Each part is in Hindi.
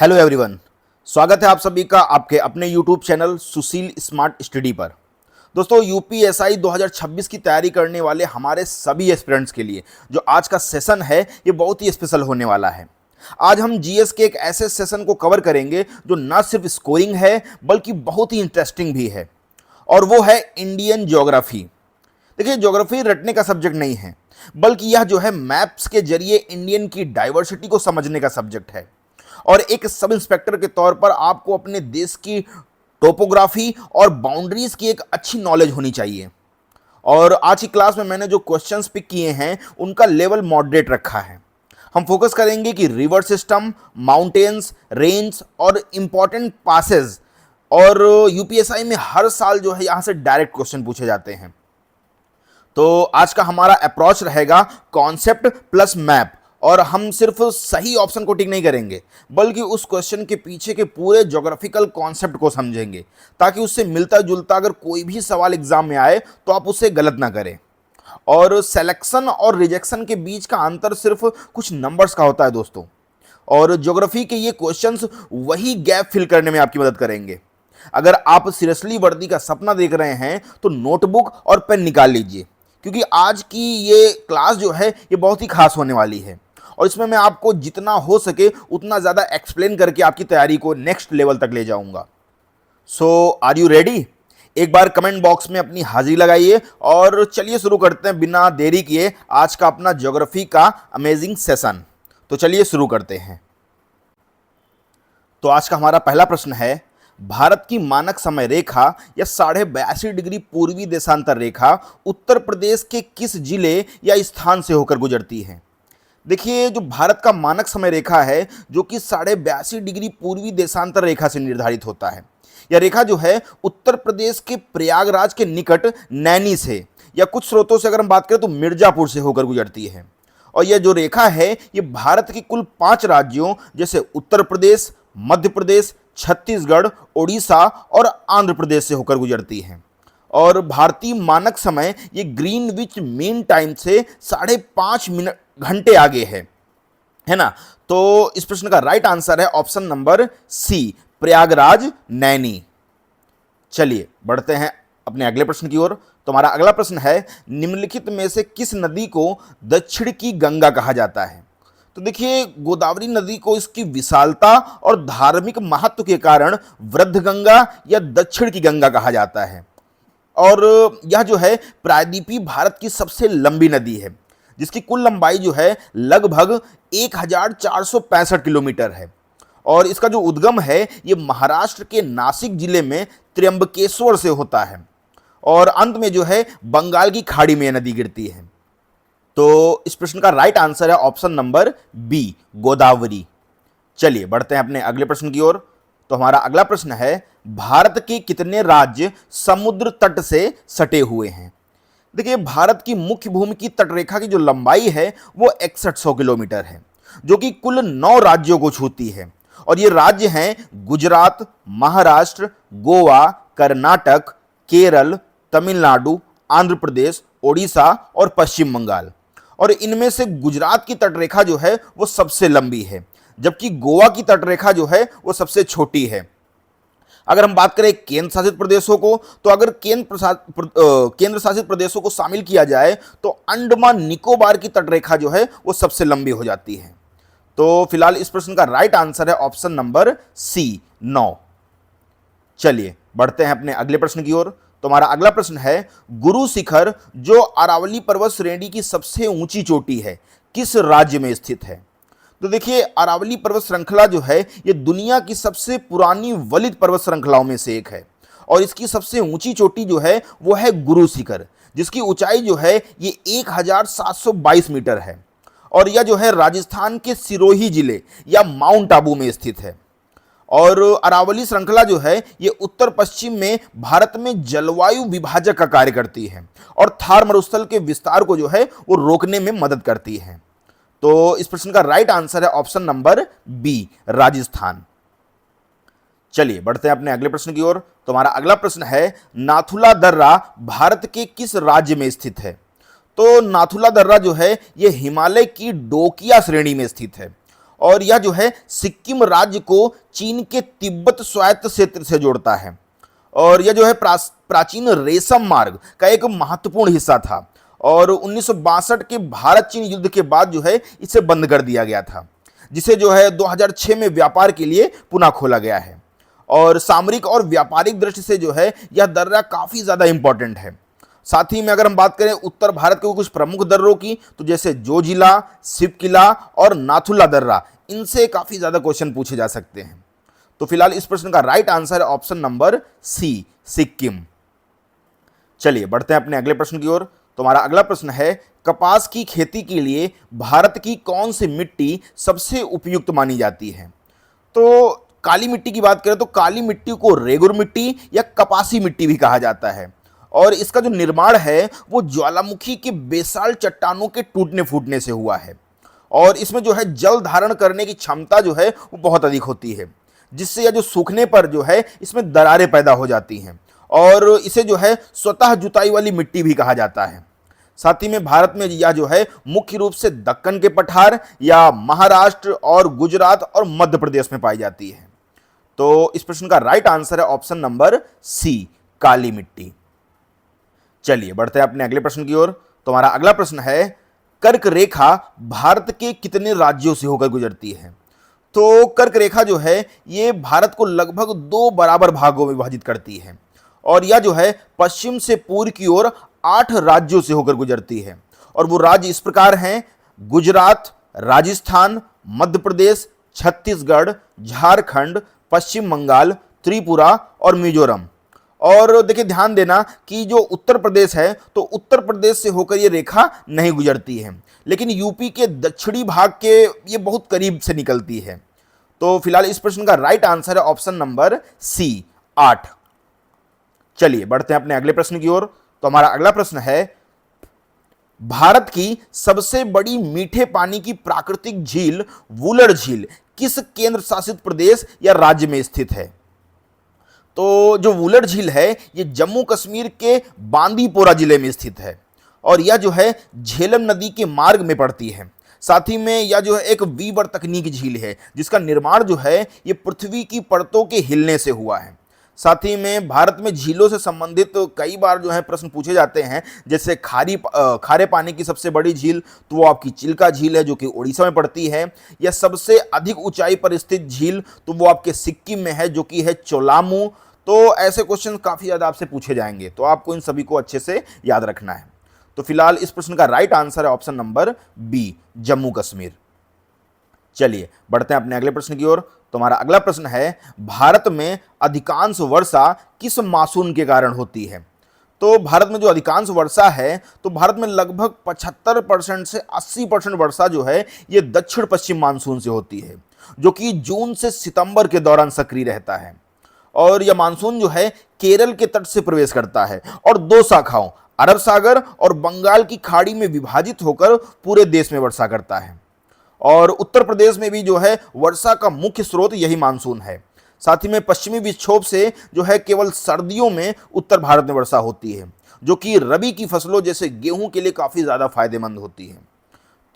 Hello everyone. स्वागत है आप सभी का आपके अपने यूट्यूब चैनल सुशील स्मार्ट स्टडी पर। दोस्तों, यूपीएसआई 2026 की तैयारी करने वाले हमारे सभी एस्पिरेंट्स के लिए जो आज का सेशन है ये बहुत ही स्पेशल होने वाला है। आज हम जीएस के एक ऐसे सेशन को कवर करेंगे जो ना सिर्फ स्कोरिंग है बल्कि बहुत ही इंटरेस्टिंग भी है, और वो है इंडियन ज्योग्राफी। देखिए, ज्योग्राफी रटने का सब्जेक्ट नहीं है, बल्कि यह जो है मैप्स के जरिए इंडियन की डाइवर्सिटी को समझने का सब्जेक्ट है। और एक सब इंस्पेक्टर के तौर पर आपको अपने देश की टोपोग्राफी और बाउंड्रीज की एक अच्छी नॉलेज होनी चाहिए। और आज की क्लास में मैंने जो क्वेश्चंस पिक किए हैं उनका लेवल मॉडरेट रखा है। हम फोकस करेंगे कि रिवर सिस्टम, माउंटेन्स, रेंज और इंपॉर्टेंट पासेस, और यूपीएसआई में हर साल जो है यहां से डायरेक्ट क्वेश्चन पूछे जाते हैं। तो आज का हमारा अप्रोच रहेगा कॉन्सेप्ट प्लस मैप, और हम सिर्फ सही ऑप्शन को टिक नहीं करेंगे बल्कि उस क्वेश्चन के पीछे के पूरे ज्योग्राफिकल कॉन्सेप्ट को समझेंगे, ताकि उससे मिलता जुलता अगर कोई भी सवाल एग्जाम में आए तो आप उससे गलत ना करें। और सिलेक्शन और रिजेक्शन के बीच का अंतर सिर्फ कुछ नंबर्स का होता है दोस्तों, और ज्योग्राफी के ये क्वेश्चंस वही गैप फिल करने में आपकी मदद करेंगे। अगर आप सीरियसली वर्दी का सपना देख रहे हैं तो नोटबुक और पेन निकाल लीजिए, क्योंकि आज की ये क्लास जो है ये बहुत ही खास होने वाली है, और इसमें मैं आपको जितना हो सके उतना ज़्यादा एक्सप्लेन करके आपकी तैयारी को नेक्स्ट लेवल तक ले जाऊंगा। सो आर यू रेडी? एक बार कमेंट बॉक्स में अपनी हाजिरी लगाइए, और चलिए शुरू करते हैं बिना देरी किए आज का अपना ज्योग्राफी का अमेजिंग सेशन। तो चलिए शुरू करते हैं। तो आज का हमारा पहला प्रश्न है, भारत की मानक समय रेखा या 82.5 डिग्री पूर्वी देशांतर रेखा उत्तर प्रदेश के किस जिले या स्थान से होकर गुजरती है? देखिए, जो भारत का मानक समय रेखा है जो कि 82.5 डिग्री पूर्वी देशांतर रेखा से निर्धारित होता है, यह रेखा जो है उत्तर प्रदेश के प्रयागराज के निकट नैनी से, या कुछ स्रोतों से अगर हम बात करें तो मिर्जापुर से होकर गुजरती है। और यह जो रेखा है ये भारत के कुल 5 राज्यों जैसे उत्तर प्रदेश, मध्य प्रदेश, छत्तीसगढ़, ओडिशा और आंध्र प्रदेश से होकर गुजरती है। और भारतीय मानक समय ये ग्रीनविच मीन टाइम से 5.5 घंटे आगे है ना। तो इस प्रश्न का राइट आंसर है option number C, Prayagraj Naini. चलिए बढ़ते हैं अपने अगले प्रश्न की ओर। तो हमारा अगला प्रश्न है, निम्नलिखित में से किस नदी को दक्षिण की गंगा कहा जाता है? तो देखिए, गोदावरी नदी को इसकी विशालता और धार्मिक महत्व के कारण वृद्ध गंगा या दक्षिण की गंगा कहा जाता है। और यह जो है प्रायद्वीपीय भारत की सबसे लंबी नदी है, जिसकी कुल लंबाई जो है लगभग 1465 किलोमीटर है। और इसका जो उद्गम है ये महाराष्ट्र के नासिक जिले में त्र्यंबकेश्वर से होता है, और अंत में जो है बंगाल की खाड़ी में यह नदी गिरती है। तो इस प्रश्न का राइट आंसर है ऑप्शन नंबर बी, गोदावरी। चलिए बढ़ते हैं अपने अगले प्रश्न की ओर। तो हमारा अगला प्रश्न है, भारत के कितने राज्य समुद्र तट से सटे हुए हैं? देखिए, भारत की मुख्य भूमि की तटरेखा की जो लंबाई है वो 6100 किलोमीटर है, जो कि कुल 9 राज्यों को छूती है। और ये राज्य हैं गुजरात, महाराष्ट्र, गोवा, कर्नाटक, केरल, तमिलनाडु, आंध्र प्रदेश, ओडिशा और पश्चिम बंगाल। और इनमें से गुजरात की तटरेखा जो है वो सबसे लंबी है, जबकि गोवा की तटरेखा जो है वो सबसे छोटी है। अगर हम बात करें केंद्र शासित प्रदेशों को, तो अगर केंद्र शासित प्रदेशों को शामिल किया जाए तो अंडमान निकोबार की तटरेखा जो है वो सबसे लंबी हो जाती है। तो फिलहाल इस प्रश्न का राइट आंसर है ऑप्शन नंबर सी, 9। चलिए बढ़ते हैं अपने अगले प्रश्न की ओर। तो हमारा अगला प्रश्न है, गुरु शिखर जो अरावली पर्वत श्रेणी की सबसे ऊंची चोटी है किस राज्य में स्थित है? तो देखिए, अरावली पर्वत श्रृंखला जो है ये दुनिया की सबसे पुरानी वलित पर्वत श्रृंखलाओं में से एक है, और इसकी सबसे ऊंची चोटी जो है वो है गुरु शिखर, जिसकी ऊंचाई जो है ये 1722 मीटर है। और यह जो है राजस्थान के सिरोही जिले या माउंट आबू में स्थित है। और अरावली श्रृंखला जो है ये उत्तर पश्चिम में भारत में जलवायु विभाजक का कार्य करती है, और थार मरुस्थल के विस्तार को जो है वो रोकने में मदद करती है। तो इस प्रश्न का राइट आंसर है ऑप्शन नंबर बी, राजस्थान। चलिए बढ़ते हैं अपने अगले प्रश्न की ओर। तो हमारा अगला प्रश्न है, नाथुला दर्रा भारत के किस राज्य में स्थित है? तो नाथुला दर्रा जो है यह हिमालय की डोकिया श्रेणी में स्थित है, और यह जो है सिक्किम राज्य को चीन के तिब्बत स्वायत्त क्षेत्र से जोड़ता है। और यह जो है प्राचीन रेशम मार्ग का एक महत्वपूर्ण हिस्सा था और 1962 के भारत चीन युद्ध के बाद जो है इसे बंद कर दिया गया था, जिसे जो है 2006 में व्यापार के लिए पुनः खोला गया है। और सामरिक और व्यापारिक दृष्टि से जो है यह दर्रा काफ़ी ज़्यादा इंपॉर्टेंट है। साथ ही में अगर हम बात करें उत्तर भारत के कुछ प्रमुख दर्रों की, तो जैसे जोजिला, शिवकिला और नाथुला दर्रा, इनसे काफ़ी ज़्यादा क्वेश्चन पूछे जा सकते हैं। तो फिलहाल इस प्रश्न का राइट आंसर है ऑप्शन नंबर सी, सिक्किम। चलिए बढ़ते हैं अपने अगले प्रश्न की ओर। तो हमारा अगला प्रश्न है, कपास की खेती के लिए भारत की कौन सी मिट्टी सबसे उपयुक्त मानी जाती है? तो काली मिट्टी की बात करें तो काली मिट्टी को रेगुर मिट्टी या कपासी मिट्टी भी कहा जाता है और इसका जो निर्माण है वो ज्वालामुखी के बेसाल्ट चट्टानों के टूटने फूटने से हुआ है और इसमें जो है जल धारण करने की क्षमता जो है वो बहुत अधिक होती है, जिससे यह जो सूखने पर जो है इसमें दरारें पैदा हो जाती हैं और इसे जो है स्वतः जुताई वाली मिट्टी भी कहा जाता है। साथ ही में भारत में यह जो है मुख्य रूप से दक्कन के पठार या महाराष्ट्र और गुजरात और मध्य प्रदेश में पाई जाती है। तो इस प्रश्न का राइट आंसर है ऑप्शन नंबर सी, काली मिट्टी। चलिए बढ़ते हैं अपने अगले प्रश्न की ओर। तो हमारा अगला प्रश्न है, कर्क रेखा भारत के कितने राज्यों से होकर गुजरती है? तो कर्क रेखा जो है ये भारत को लगभग 2 बराबर भागों में विभाजित करती है और यह जो है पश्चिम से पूर्व की ओर 8 राज्यों से होकर गुजरती है और वो राज्य इस प्रकार हैं: गुजरात, राजस्थान, मध्य प्रदेश, छत्तीसगढ़, झारखंड, पश्चिम बंगाल, त्रिपुरा और मिजोरम। और देखिए ध्यान देना कि जो उत्तर प्रदेश है तो उत्तर प्रदेश से होकर ये रेखा नहीं गुजरती है, लेकिन यूपी के दक्षिणी भाग के ये बहुत करीब से निकलती है। तो फिलहाल इस प्रश्न का राइट आंसर है ऑप्शन नंबर सी, 8। चलिए बढ़ते हैं अपने अगले प्रश्न की ओर। तो हमारा अगला प्रश्न है, भारत की सबसे बड़ी मीठे पानी की प्राकृतिक झील वुलर झील किस केंद्र शासित प्रदेश या राज्य में स्थित है? तो जो वुलर झील है ये जम्मू कश्मीर के बांदीपोरा जिले में स्थित है और यह जो है झेलम नदी के मार्ग में पड़ती है। साथ ही में यह जो है एक वीवर तकनीक झील है जिसका निर्माण जो है ये पृथ्वी की परतों के हिलने से हुआ है। साथ ही में भारत में झीलों से संबंधित तो कई बार जो है प्रश्न पूछे जाते हैं, जैसे खारे पानी की सबसे बड़ी झील तो वो आपकी चिल्का झील है जो कि उड़ीसा में पड़ती है, या सबसे अधिक ऊंचाई पर स्थित झील तो वो आपके सिक्किम में है जो कि है चोलामू। तो ऐसे क्वेश्चन काफ़ी ज़्यादा आपसे पूछे जाएंगे, तो आपको इन सभी को अच्छे से याद रखना है। तो फिलहाल इस प्रश्न का राइट आंसर है option number B, Jammu Kashmir. चलिए बढ़ते हैं अपने अगले प्रश्न की ओर। तो हमारा अगला प्रश्न है, भारत में अधिकांश वर्षा किस मानसून के कारण होती है? तो भारत में जो अधिकांश वर्षा है तो भारत में लगभग 75% से 80% वर्षा जो है ये दक्षिण पश्चिम मानसून से होती है, जो कि जून से सितंबर के दौरान सक्रिय रहता है। और यह मानसून जो है केरल के तट से प्रवेश करता है और 2 शाखाओं अरब सागर और बंगाल की खाड़ी में विभाजित होकर पूरे देश में वर्षा करता है। और उत्तर प्रदेश में भी जो है वर्षा का मुख्य स्रोत यही मानसून है। साथ ही में पश्चिमी विक्षोभ से जो है केवल सर्दियों में उत्तर भारत में वर्षा होती है, जो कि रबी की फसलों जैसे गेहूं के लिए काफ़ी ज़्यादा फायदेमंद होती है।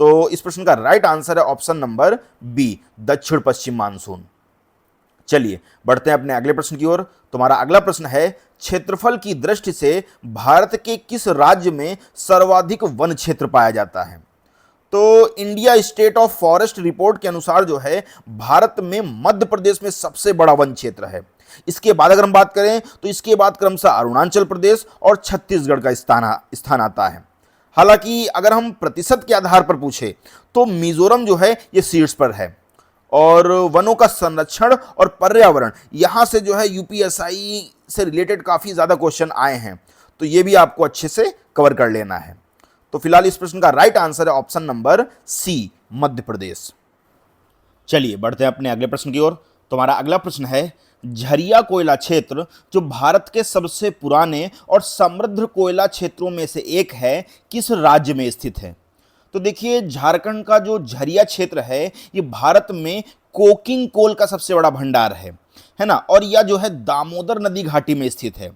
तो इस प्रश्न का राइट आंसर है ऑप्शन नंबर बी, दक्षिण पश्चिम मानसून। चलिए बढ़ते हैं अपने अगले प्रश्न की ओर। तुम्हारा अगला प्रश्न है, क्षेत्रफल की दृष्टि से भारत के किस राज्य में सर्वाधिक वन क्षेत्र पाया जाता है? तो India state of forest report के अनुसार जो है भारत में मध्य प्रदेश में सबसे बड़ा वन क्षेत्र है। इसके बाद अगर हम बात करें तो इसके बाद क्रमशः अरुणाचल प्रदेश और छत्तीसगढ़ का स्थान आता है। हालांकि अगर हम प्रतिशत के आधार पर पूछे तो मिजोरम जो है ये शीर्ष पर है। और वनों का संरक्षण और पर्यावरण यहाँ से जो है यूपीएसआई से रिलेटेड काफ़ी ज़्यादा क्वेश्चन आए हैं, तो ये भी आपको अच्छे से कवर कर लेना है। तो फिलहाल इस प्रश्न का राइट आंसर है ऑप्शन नंबर सी, मध्य प्रदेश। चलिए बढ़ते हैं अपने अगले प्रश्न की ओर। तुम्हारा अगला प्रश्न है, झरिया कोयला क्षेत्र जो भारत के सबसे पुराने और समृद्ध कोयला क्षेत्रों में से एक है, किस राज्य में स्थित है? तो देखिए झारखंड का जो झरिया क्षेत्र है ये भारत में कोकिंग कोल का सबसे बड़ा भंडार है ना, और यह जो है दामोदर नदी घाटी में स्थित है।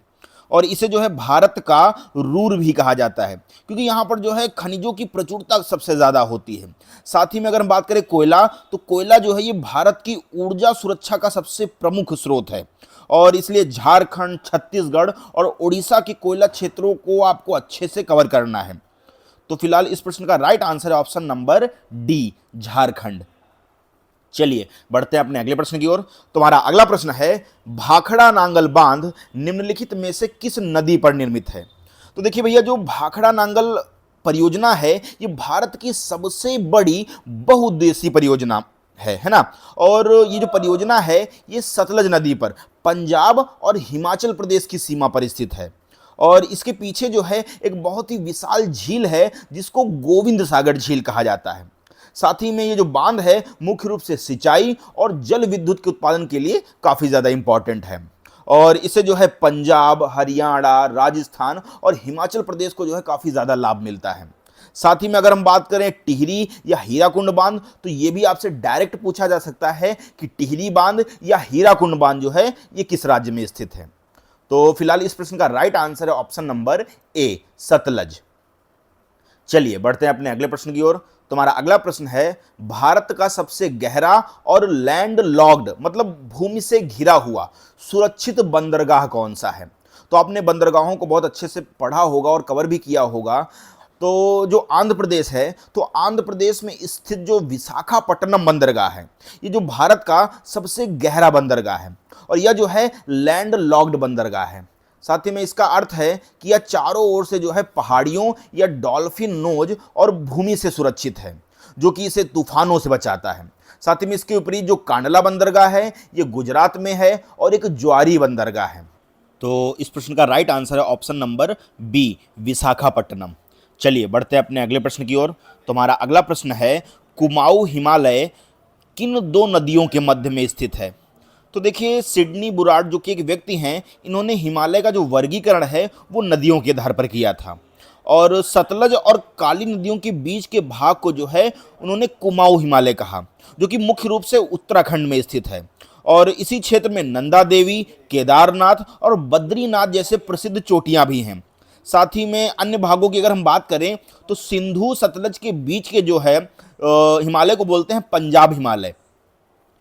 और इसे जो है भारत का रूर भी कहा जाता है, क्योंकि यहाँ पर जो है खनिजों की प्रचुरता सबसे ज़्यादा होती है। साथ ही में अगर हम बात करें कोयला, तो कोयला जो है ये भारत की ऊर्जा सुरक्षा का सबसे प्रमुख स्रोत है, और इसलिए झारखंड, छत्तीसगढ़ और उड़ीसा के कोयला क्षेत्रों को आपको अच्छे से कवर करना है। तो फिलहाल इस प्रश्न का राइट आंसर है ऑप्शन नंबर डी, झारखंड। चलिए बढ़ते हैं अपने अगले प्रश्न की ओर। तुम्हारा अगला प्रश्न है, भाखड़ा नांगल बांध निम्नलिखित में से किस नदी पर निर्मित है? तो देखिए भैया, जो भाखड़ा नांगल परियोजना है ये भारत की सबसे बड़ी बहुउद्देशीय परियोजना है ना। और ये जो परियोजना है ये सतलज नदी पर पंजाब और हिमाचल प्रदेश की सीमा पर स्थित है, और इसके पीछे जो है एक बहुत ही विशाल झील है जिसको गोविंद सागर झील कहा जाता है। साथ ही में ये जो बांध है मुख्य रूप से सिंचाई और जल विद्युत के उत्पादन के लिए काफ़ी ज़्यादा इंपॉर्टेंट है, और इसे जो है पंजाब, हरियाणा, राजस्थान और हिमाचल प्रदेश को जो है काफ़ी ज़्यादा लाभ मिलता है। साथ ही में अगर हम बात करें टिहरी या हीराकुंड बांध, तो ये भी आपसे डायरेक्ट पूछा जा सकता है कि टिहरी बांध या हीराकुंड बांध जो है ये किस राज्य में स्थित है। तो फिलहाल इस प्रश्न का राइट आंसर है ऑप्शन नंबर ए, सतलज। चलिए बढ़ते हैं अपने अगले प्रश्न की ओर। तुम्हारा अगला प्रश्न है, भारत का सबसे गहरा और लैंड लॉक्ड मतलब भूमि से घिरा हुआ सुरक्षित बंदरगाह कौन सा है? तो आपने बंदरगाहों को बहुत अच्छे से पढ़ा होगा और कवर भी किया होगा। तो जो आंध्र प्रदेश है, तो आंध्र प्रदेश में स्थित जो विशाखापट्टनम बंदरगाह है ये जो भारत का सबसे गहरा बंदरगाह है, और यह जो है लैंड लॉक्ड बंदरगाह है। साथ ही में इसका अर्थ है कि यह चारों ओर से जो है पहाड़ियों या डॉल्फिन नोज और भूमि से सुरक्षित है, जो कि इसे तूफानों से बचाता है। साथ ही में इसके विपरीत जो कांडला बंदरगाह है ये गुजरात में है और एक ज्वारी बंदरगाह है। तो इस प्रश्न का राइट आंसर है ऑप्शन नंबर बी, विशाखापट्टनम। चलिए बढ़ते हैं अपने अगले प्रश्न की ओर। तुम्हारा अगला प्रश्न है, कुमाऊं हिमालय किन दो नदियों के मध्य में स्थित है? तो देखिए, सिडनी बुराड जो कि एक व्यक्ति हैं, इन्होंने हिमालय का जो वर्गीकरण है वो नदियों के आधार पर किया था, और सतलज और काली नदियों के बीच के भाग को जो है उन्होंने कुमाऊं हिमालय कहा, जो कि मुख्य रूप से उत्तराखंड में स्थित है। और इसी क्षेत्र में नंदा देवी, केदारनाथ और बद्रीनाथ जैसे प्रसिद्ध चोटियां भी हैं। साथ ही में अन्य भागों की अगर हम बात करें तो सिंधु सतलज के बीच के जो है हिमालय को बोलते हैं पंजाब हिमालय।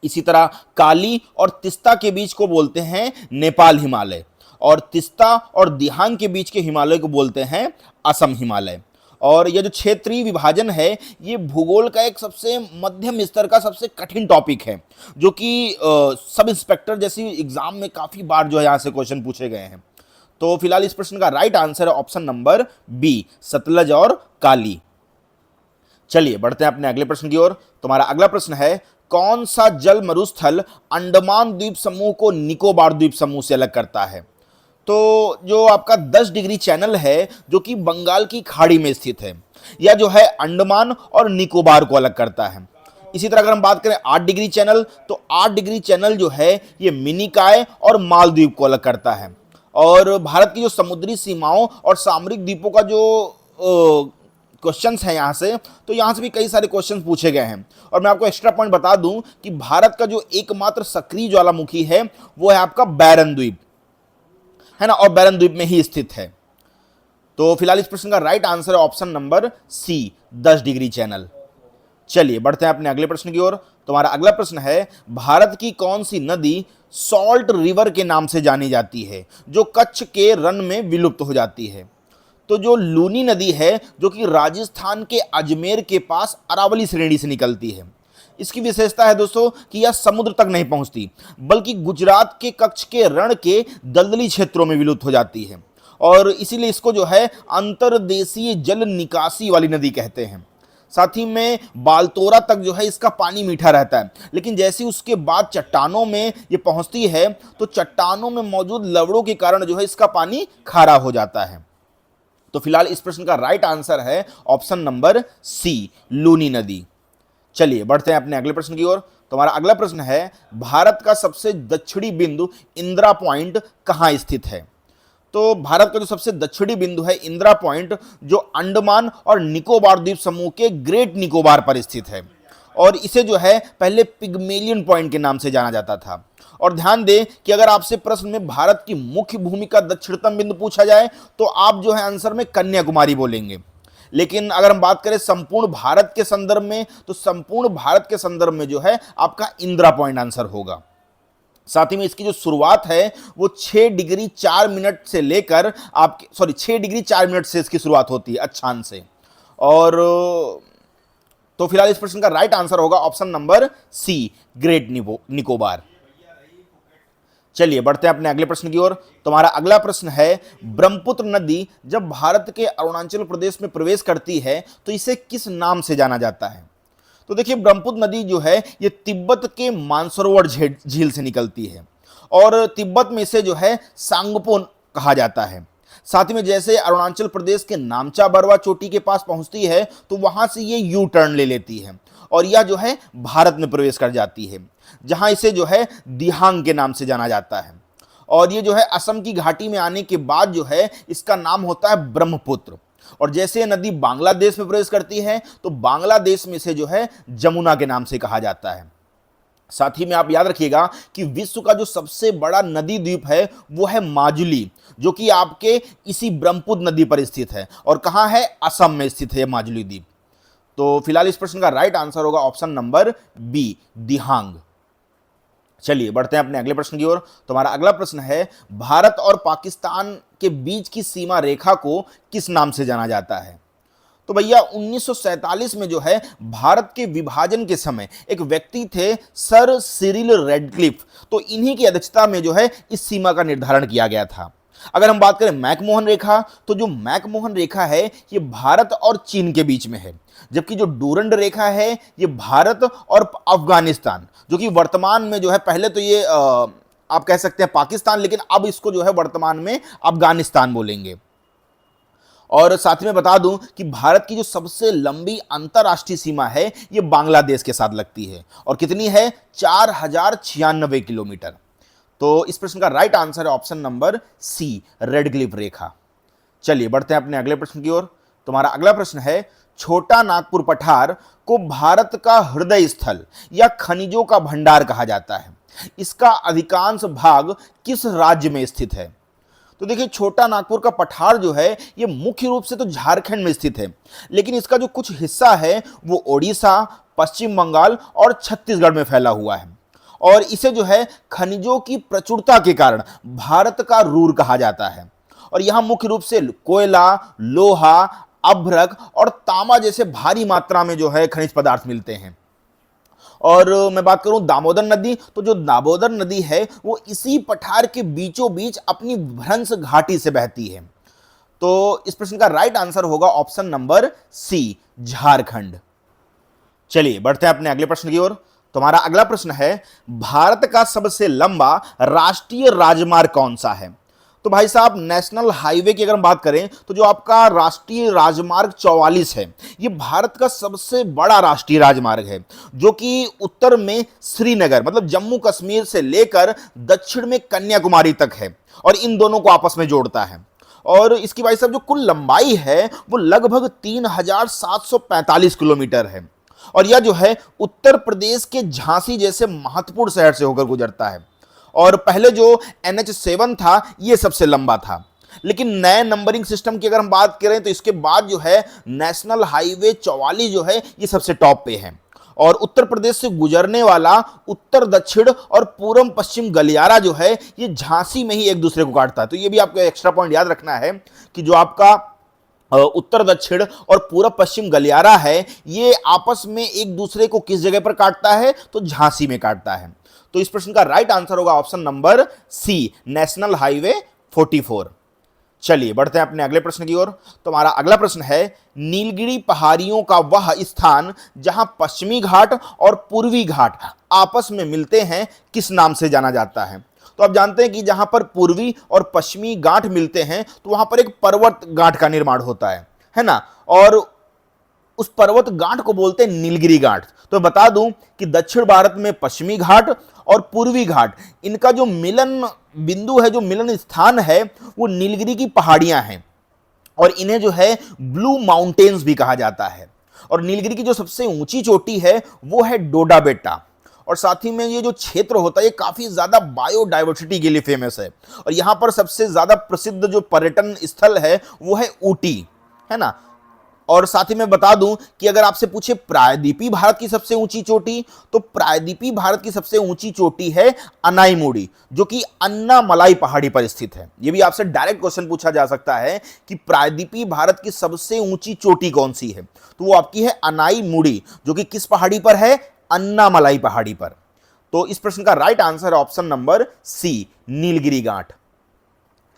इसी तरह काली और तिस्ता के बीच को बोलते हैं नेपाल हिमालय, और तिस्ता और दिहांग के बीच के हिमालय को बोलते हैं असम हिमालय। और यह जो क्षेत्रीय विभाजन है ये भूगोल का एक सबसे मध्यम स्तर का सबसे कठिन टॉपिक है, जो कि सब इंस्पेक्टर जैसी एग्जाम में काफ़ी बार जो है यहाँ से क्वेश्चन पूछे गए हैं। तो फिलहाल इस प्रश्न का राइट आंसर है ऑप्शन नंबर बी, सतलज और काली। चलिए बढ़ते हैं अपने अगले प्रश्न की ओर। तुम्हारा अगला प्रश्न है, कौन सा जल मरुस्थल अंडमान द्वीप समूह को निकोबार द्वीप समूह से अलग करता है? तो जो आपका 10 डिग्री चैनल है जो कि बंगाल की खाड़ी में स्थित है, यह जो है अंडमान और निकोबार को अलग करता है। इसी तरह अगर हम बात करें 8 डिग्री चैनल, तो 8 डिग्री चैनल जो है ये मिनिकॉय और मालदीव को अलग करता है। और भारत की जो समुद्री सीमाओं और सामरिक द्वीपों का जो क्वेश्चंस हैं यहाँ से, तो यहाँ से भी कई सारे क्वेश्चंस पूछे गए हैं। और मैं आपको एक्स्ट्रा पॉइंट बता दूं कि भारत का जो एकमात्र सक्रिय ज्वालामुखी है वो है आपका बैरन द्वीप, है ना, और बैरन द्वीप में ही स्थित है। तो फिलहाल इस प्रश्न का राइट आंसर है option number C, 10 degree channel. चलिए बढ़ते हैं अपने अगले प्रश्न की ओर। तुम्हारा अगला प्रश्न है, भारत की कौन सी नदी सॉल्ट रिवर के नाम से जानी जाती है जो कच्छ के रन में विलुप्त हो जाती है? तो जो लूनी नदी है जो कि राजस्थान के अजमेर के पास अरावली श्रेणी से निकलती है, इसकी विशेषता है दोस्तों कि यह समुद्र तक नहीं पहुंचती बल्कि गुजरात के कच्छ के रण के दलदली क्षेत्रों में विलुप्त हो जाती है, और इसीलिए इसको जो है अंतर्देशीय जल निकासी वाली नदी कहते हैं। साथ ही में बालतोरा तक जो है इसका पानी मीठा रहता है, लेकिन जैसे उसके बाद चट्टानों में ये पहुंचती है तो चट्टानों में मौजूद लवड़ों के कारण जो है इसका पानी खारा हो जाता है। तो फिलहाल इस प्रश्न का राइट आंसर है ऑप्शन नंबर सी, लूनी नदी। चलिए बढ़ते हैं अपने अगले प्रश्न की ओर। तुम्हारा अगला प्रश्न है, भारत का सबसे दक्षिणी बिंदु इंदिरा पॉइंट कहाँ स्थित है? तो भारत का जो सबसे दक्षिणी बिंदु है इंदिरा पॉइंट, जो अंडमान और निकोबार द्वीप समूह के ग्रेट निकोबार पर स्थित है, और इसे जो है पहले पिग्मेलियन पॉइंट के नाम से जाना जाता था। और ध्यान दें कि अगर आपसे प्रश्न में भारत की मुख्य भूमि का दक्षिणतम बिंदु पूछा जाए तो आप जो है आंसर में कन्याकुमारी बोलेंगे। लेकिन अगर हम बात करें संपूर्ण भारत के संदर्भ में, तो संपूर्ण भारत के संदर्भ में जो है आपका इंदिरा पॉइंट आंसर होगा। साथ ही में इसकी जो शुरुआत है वो 6 डिग्री 4 मिनट से लेकर आपके 6 डिग्री 4 मिनट से इसकी शुरुआत होती है अक्षांश से। और तो फिलहाल इस प्रश्न का राइट आंसर होगा option number C, Great Nicobar. चलिए बढ़ते हैं अपने अगले प्रश्न की ओर। तुम्हारा अगला प्रश्न है, ब्रह्मपुत्र नदी जब भारत के अरुणाचल प्रदेश में प्रवेश करती है तो इसे किस नाम से जाना जाता है? तो देखिए, ब्रह्मपुत्र नदी जो है ये तिब्बत के मानसरोवर झील से निकलती है और तिब्बत में इसे जो है सांगपो कहा जाता है। साथ ही में जैसे अरुणाचल प्रदेश के नामचा बरवा चोटी के पास पहुंचती है तो वहां से ये यू टर्न ले लेती है और यह जो है भारत में प्रवेश कर जाती है, जहां इसे जो है दिहांग के नाम से जाना जाता है। और ये जो है असम की घाटी में आने के बाद जो है इसका नाम होता है ब्रह्मपुत्र। और जैसे नदी बांग्लादेश में प्रवेश करती है तो बांग्लादेश में इसे जो है जमुना के नाम से कहा जाता है। साथ ही में आप याद रखिएगा कि विश्व का जो सबसे बड़ा नदी द्वीप है वो है माजुली, जो कि आपके इसी ब्रह्मपुत्र नदी पर स्थित है। और कहाँ है? असम में स्थित है माजुली द्वीप। तो फिलहाल इस प्रश्न का राइट आंसर होगा ऑप्शन नंबर बी, दिहांग। चलिए बढ़ते हैं अपने अगले प्रश्न की ओर। तुम्हारा अगला प्रश्न है, भारत और पाकिस्तान के बीच की सीमा रेखा को किस नाम से जाना जाता है? तो भैया 1947 में जो है भारत के विभाजन के समय एक व्यक्ति थे सर सिरिल रेडक्लिफ, तो इन्हीं की अध्यक्षता में जो है इस सीमा का निर्धारण किया गया था। अगर हम बात करें मैकमोहन रेखा, तो जो मैकमोहन रेखा है ये भारत और चीन के बीच में है, जबकि जो डूरंड रेखा है ये भारत और अफगानिस्तान, जो कि वर्तमान में जो है, पहले तो ये आप कह सकते हैं पाकिस्तान, लेकिन अब इसको जो है वर्तमान में अफगानिस्तान बोलेंगे। और साथ में बता दूं कि भारत की जो सबसे लंबी अंतरराष्ट्रीय सीमा है ये बांग्लादेश के साथ लगती है और कितनी है? 4096 किलोमीटर। तो इस प्रश्न का राइट आंसर है ऑप्शन नंबर सी, रेडक्लिफ रेखा। चलिए बढ़ते हैं अपने अगले प्रश्न की ओर। तुम्हारा अगला प्रश्न है, छोटा नागपुर पठार को भारत का हृदय स्थल या खनिजों का भंडार कहा जाता है। इसका अधिकांश भाग किस राज्य में स्थित है? तो देखिए, छोटा नागपुर का पठार जो है ये मुख्य रूप से तो झारखंड में स्थित है, लेकिन इसका जो कुछ हिस्सा है वो ओडिशा, पश्चिम बंगाल और छत्तीसगढ़ में फैला हुआ है। और इसे जो है खनिजों की प्रचुरता के कारण भारत का रूर कहा जाता है। और यहां मुख्य रूप से कोयला, लोहा, अभ्रक और तांबा जैसे भारी मात्रा में जो है खनिज पदार्थ मिलते हैं। और मैं बात करूं दामोदर नदी, तो जो दामोदर नदी है वो इसी पठार के बीचों बीच अपनी भ्रंश घाटी से बहती है। तो इस प्रश्न का राइट आंसर होगा ऑप्शन नंबर सी, झारखंड। चलिए बढ़ते हैं अपने अगले प्रश्न की ओर। तुम्हारा अगला प्रश्न है, भारत का सबसे लंबा राष्ट्रीय राजमार्ग कौन सा है? तो भाई साहब, नेशनल हाईवे की अगर हम बात करें तो जो आपका राष्ट्रीय राजमार्ग 44 है ये भारत का सबसे बड़ा राष्ट्रीय राजमार्ग है, जो कि उत्तर में श्रीनगर मतलब जम्मू कश्मीर से लेकर दक्षिण में कन्याकुमारी तक है और इन दोनों को आपस में जोड़ता है। और इसकी भाई साहब जो कुल लंबाई है वो लगभग 3745 किलोमीटर है और यह जो है उत्तर प्रदेश के झांसी जैसे महत्वपूर्ण शहर से होकर गुजरता है। और पहले जो NH7 था ये सबसे लंबा था, लेकिन नए नंबरिंग सिस्टम की अगर हम बात करें तो इसके बाद जो है नेशनल हाईवे 44 जो है ये सबसे टॉप पे है। और उत्तर प्रदेश से गुजरने वाला उत्तर दक्षिण और पूर्व पश्चिम गलियारा जो है ये झांसी में ही एक दूसरे को काटता है। तो ये भी आपको एक्स्ट्रा पॉइंट याद रखना है कि जो आपका उत्तर दक्षिण और पूर्व पश्चिम गलियारा है ये आपस में एक दूसरे को किस जगह पर काटता है? तो झांसी में काटता है। तो इस प्रश्न का राइट आंसर होगा option number C, National Highway 44। चलिए बढ़ते हैं अपने अगले प्रश्न की ओर। तुम्हारा अगला प्रश्न है, नीलगिरी पहाड़ियों का वह स्थान जहां पश्चिमी घाट और पूर्वी घाट आपस में मिलते हैं किस नाम से जाना जाता है? तो आप जानते हैं कि जहां पर पूर्वी और पश्चिमी गांठ मिलते हैं तो वहां पर एक पर्वत गांठ का निर्माण होता है ना, और उस पर्वत गांठ को बोलते हैं नीलगिरी गांठ। तो बता दूं कि दक्षिण भारत में पश्चिमी घाट और पूर्वी घाट इनका जो मिलन बिंदु है, जो मिलन स्थान है वो नीलगिरी की पहाड़ियां हैं और इन्हें जो है ब्लू माउंटेन्स भी कहा जाता है। और नीलगिरी की जो सबसे ऊंची चोटी है वो है डोडा बेटा। और साथ ही में ये जो क्षेत्र होता है ये काफी ज्यादा बायोडाइवर्सिटी के लिए फेमस है। और यहां पर सबसे ज्यादा प्रसिद्ध जो पर्यटन स्थल है वो है ऊटी, है ना। और साथ ही मैं बता दूं कि अगर आपसे पूछे प्रायद्वीपीय भारत की सबसे ऊंची चोटी, तो प्रायद्वीपीय भारत की सबसे ऊंची चोटी है अनाईमुड़ी, जो कि अन्नामलाई पहाड़ी पर स्थित है। यह भी आपसे डायरेक्ट क्वेश्चन पूछा जा सकता है कि प्रायद्वीपीय भारत की सबसे ऊंची चोटी कौन सी है, तो वो आपकी है अनाईमुड़ी, जो कि किस पहाड़ी पर है, अन्नामलाई पहाड़ी पर। तो इस प्रश्न का राइट आंसर है ऑप्शन नंबर सी, नीलगिरी गांठ।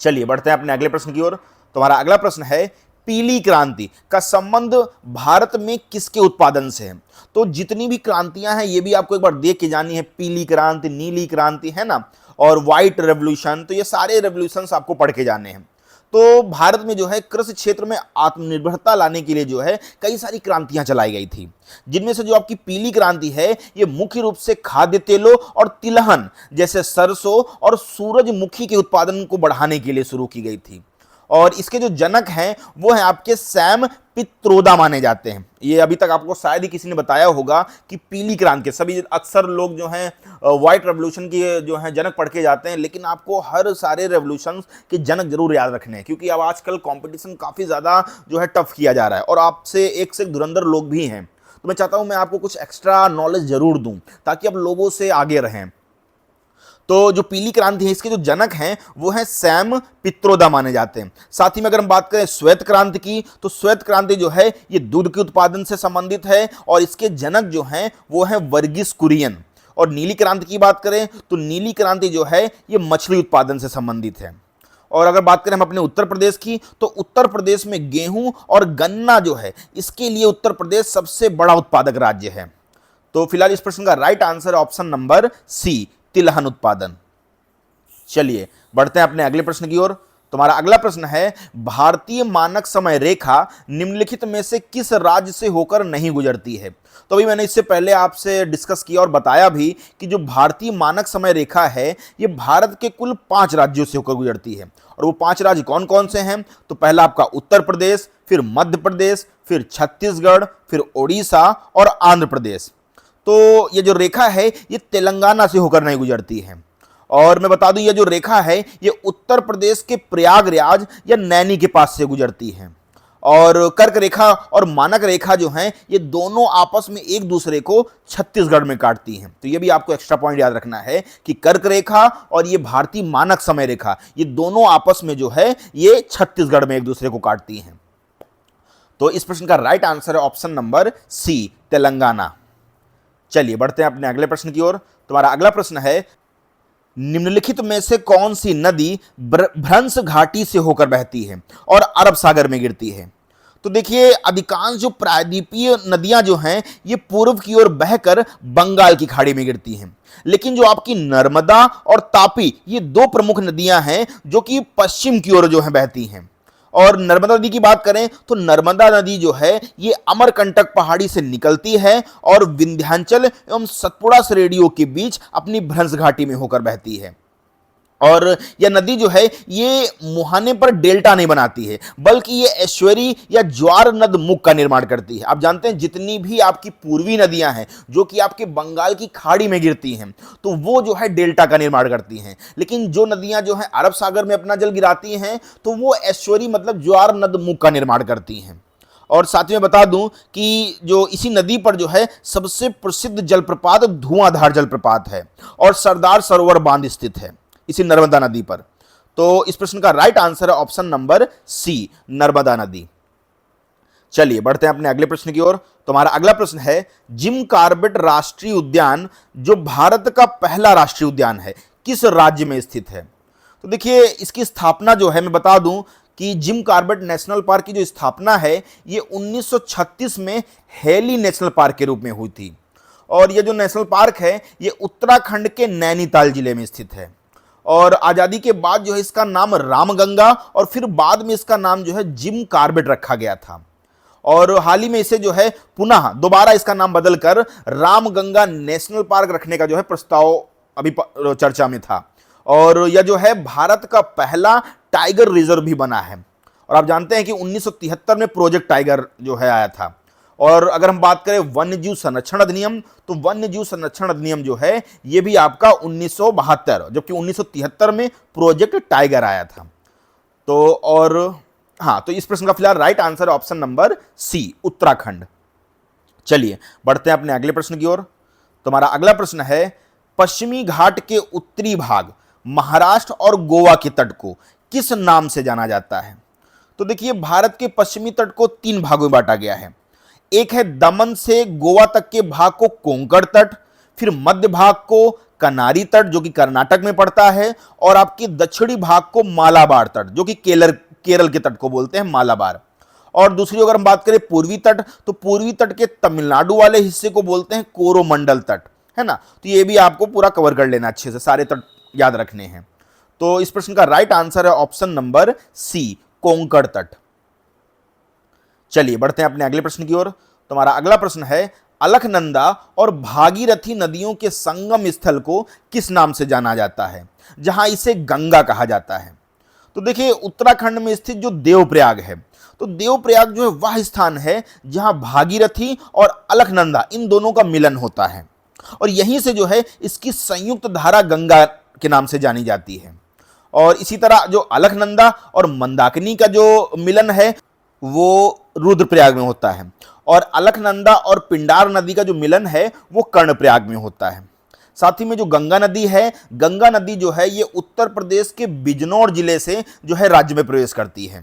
चलिए बढ़ते हैं अपने अगले प्रश्न की ओर। तुम्हारा अगला प्रश्न है, पीली क्रांति का संबंध भारत में किसके उत्पादन से है। तो जितनी भी क्रांतियां हैं ये भी आपको एक बार देख के जानी है, पीली क्रांति, नीली क्रांति, है ना, और व्हाइट रेवोल्यूशन, तो ये सारे रेवोल्यूशंस आपको पढ़ के जाने हैं। तो भारत में जो है कृषि क्षेत्र में आत्मनिर्भरता लाने के लिए जो है कई सारी क्रांतियां चलाई गई थी, जिनमें से जो आपकी पीली क्रांति है ये मुख्य रूप से खाद्य तेलों और तिलहन जैसे सरसों और सूरजमुखी के उत्पादन को बढ़ाने के लिए शुरू की गई थी। और इसके जो जनक हैं वो हैं आपके सैम पित्रोदा माने जाते हैं। ये अभी तक आपको शायद ही किसी ने बताया होगा कि पीली क्रांति के सभी अक्सर लोग जो हैं व्हाइट रेवोल्यूशन के जो हैं जनक पढ़ के जाते हैं, लेकिन आपको हर सारे रेवोल्यूशन के जनक जरूर याद रखने हैं, क्योंकि अब आजकल कंपटीशन काफ़ी ज़्यादा जो है टफ किया जा रहा है और आपसे एक से एक धुरंधर लोग भी हैं। तो मैं चाहता हूँ मैं आपको कुछ एक्स्ट्रा नॉलेज जरूर दूँ ताकि आप लोगों से आगे रहें। तो जो पीली क्रांति है इसके जो जनक हैं वो हैं सैम पित्रोदा माने जाते हैं। साथ ही में अगर हम बात करें श्वेत क्रांति की, तो श्वेत क्रांति जो है ये दूध के उत्पादन से संबंधित है और इसके जनक जो हैं वो हैं वर्गीस कुरियन। और नीली क्रांति की बात करें तो नीली क्रांति जो है ये मछली उत्पादन से संबंधित है। और अगर बात करें हम अपने उत्तर प्रदेश की, तो उत्तर प्रदेश में गेहूं और गन्ना जो है इसके लिए उत्तर प्रदेश सबसे बड़ा उत्पादक राज्य है। तो फिलहाल इस प्रश्न का right answer option number C, तिलहन उत्पादन। चलिए बढ़ते हैं अपने अगले प्रश्न की ओर। तुम्हारा अगला प्रश्न है, भारतीय मानक समय रेखा निम्नलिखित में से किस राज्य से होकर नहीं गुजरती है। तो अभी मैंने इससे पहले आपसे डिस्कस किया और बताया भी कि जो भारतीय मानक समय रेखा है ये भारत के कुल 5 राज्यों से होकर गुजरती है। और वो 5 राज्य कौन कौन से हैं, तो पहला आपका उत्तर प्रदेश, फिर मध्य प्रदेश, फिर छत्तीसगढ़, फिर ओडिशा और आंध्र प्रदेश। तो ये जो रेखा है ये तेलंगाना से होकर नहीं गुजरती है। और मैं बता दूं ये जो रेखा है ये उत्तर प्रदेश के प्रयागराज या नैनी के पास से गुजरती है। और कर्क रेखा और मानक रेखा जो हैं ये दोनों आपस में एक दूसरे को छत्तीसगढ़ में काटती हैं। तो ये भी आपको एक्स्ट्रा पॉइंट याद रखना है कि कर्क रेखा और ये भारतीय मानक समय रेखा ये दोनों आपस में जो है ये छत्तीसगढ़ में एक दूसरे को काटती हैं। तो इस प्रश्न का राइट आंसर है ऑप्शन नंबर सी, तेलंगाना। चलिए बढ़ते हैं अपने अगले प्रश्न की ओर। तुम्हारा अगला प्रश्न है, निम्नलिखित में से कौन सी नदी भ्रंश घाटी से होकर बहती है और अरब सागर में गिरती है। तो देखिए अधिकांश जो प्रायद्वीपीय नदियां जो हैं ये पूर्व की ओर बहकर बंगाल की खाड़ी में गिरती हैं, लेकिन जो आपकी नर्मदा और तापी ये 2 प्रमुख नदियां हैं जो कि पश्चिम की ओर जो है बहती हैं। और नर्मदा नदी की बात करें तो नर्मदा नदी जो है ये अमरकंटक पहाड़ी से निकलती है और विंध्याचल एवं सतपुड़ा श्रेणियों के बीच अपनी भ्रंश घाटी में होकर बहती है। और यह नदी जो है ये मुहाने पर डेल्टा नहीं बनाती है, बल्कि ये एस्चुअरी या ज्वार नद मुख का निर्माण करती है। आप जानते हैं जितनी भी आपकी पूर्वी नदियां हैं जो कि आपके बंगाल की खाड़ी में गिरती हैं तो वो जो है डेल्टा का निर्माण करती हैं, लेकिन जो नदियां जो हैं अरब सागर में अपना जल गिराती हैं तो वो एस्चुअरी मतलब ज्वार नद मुख का निर्माण करती हैं। और साथ में बता दूं कि जो इसी नदी पर जो है सबसे प्रसिद्ध जलप्रपात धुआंधार जलप्रपात है और सरदार सरोवर बांध स्थित है इसी नर्मदा नदी पर। तो इस प्रश्न का राइट आंसर है ऑप्शन नंबर सी, नर्मदा नदी। चलिए बढ़ते हैं अपने अगले प्रश्न की ओर। तुम्हारा अगला प्रश्न है, जिम कॉर्बेट राष्ट्रीय उद्यान जो भारत का पहला राष्ट्रीय उद्यान है किस राज्य में स्थित है। तो देखिए इसकी स्थापना जो है मैं बता दूं कि जिम कॉर्बेट नेशनल पार्क की जो स्थापना है ये 1936 में हेली नेशनल पार्क के रूप में हुई थी। और ये जो नेशनल पार्क है ये उत्तराखंड के नैनीताल जिले में स्थित है। और आज़ादी के बाद जो है इसका नाम रामगंगा और फिर बाद में इसका नाम जो है जिम कॉर्बेट रखा गया था। और हाल ही में इसे जो है पुनः दोबारा इसका नाम बदलकर रामगंगा नेशनल पार्क रखने का जो है प्रस्ताव अभी चर्चा में था। और यह जो है भारत का पहला टाइगर रिजर्व भी बना है। और आप जानते हैं कि 1973 में प्रोजेक्ट टाइगर जो है आया था। और अगर हम बात करें वन्यजीव संरक्षण अधिनियम, तो वन्यजीव संरक्षण अधिनियम जो है ये भी आपका 1972, जबकि 1973 में प्रोजेक्ट टाइगर आया था। तो और हाँ, तो इस प्रश्न का फिलहाल राइट आंसर है ऑप्शन नंबर सी, उत्तराखंड। चलिए बढ़ते हैं अपने अगले प्रश्न की ओर। तुम्हारा अगला प्रश्न है, पश्चिमी घाट के उत्तरी भाग महाराष्ट्र और गोवा के तट को किस नाम से जाना जाता है? तो देखिए, भारत के पश्चिमी तट को 3 भागों में बांटा गया है। एक है दमन से गोवा तक के भाग को कोंकण तट, फिर मध्य भाग को कनारी तट जो कि कर्नाटक में पड़ता है, और आपके दक्षिणी भाग को मालाबार तट जो कि केरल के तट को बोलते हैं मालाबार। और दूसरी अगर हम बात करें पूर्वी तट, तो पूर्वी तट के तमिलनाडु वाले हिस्से को बोलते हैं कोरोमंडल तट, है ना। तो ये भी आपको पूरा कवर कर लेना, अच्छे से सारे तट याद रखने हैं। तो इस प्रश्न का राइट आंसर है ऑप्शन नंबर सी, कोंकण तट। चलिए बढ़ते हैं अपने अगले प्रश्न की ओर। तुम्हारा अगला प्रश्न है, अलकनंदा और भागीरथी नदियों के संगम स्थल को किस नाम से जाना जाता है, जहां इसे गंगा कहा जाता है? तो देखिए, उत्तराखंड में स्थित जो देवप्रयाग है, तो देवप्रयाग जो है वह स्थान है जहां भागीरथी और अलकनंदा इन दोनों का मिलन होता है, और यहीं से जो है इसकी संयुक्त धारा गंगा के नाम से जानी जाती है। और इसी तरह जो अलकनंदा और मंदाकिनी का जो मिलन है वो रुद्रप्रयाग में होता है, और अलकनंदा और पिंडार नदी का जो मिलन है वो कर्णप्रयाग में होता है। साथ ही में जो गंगा नदी है, गंगा नदी जो है ये उत्तर प्रदेश के बिजनौर जिले से जो है राज्य में प्रवेश करती है।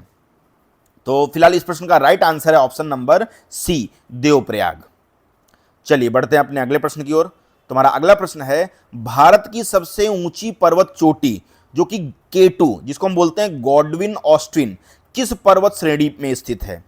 तो फिलहाल इस प्रश्न का राइट आंसर है ऑप्शन नंबर सी, देवप्रयाग। चलिए बढ़ते हैं अपने अगले प्रश्न की ओर। तुम्हारा अगला प्रश्न है, भारत की सबसे ऊंची पर्वत चोटी जो कि K2 जिसको हम बोलते हैं गॉडविन ऑस्टिन, किस पर्वत श्रेणी में स्थित है?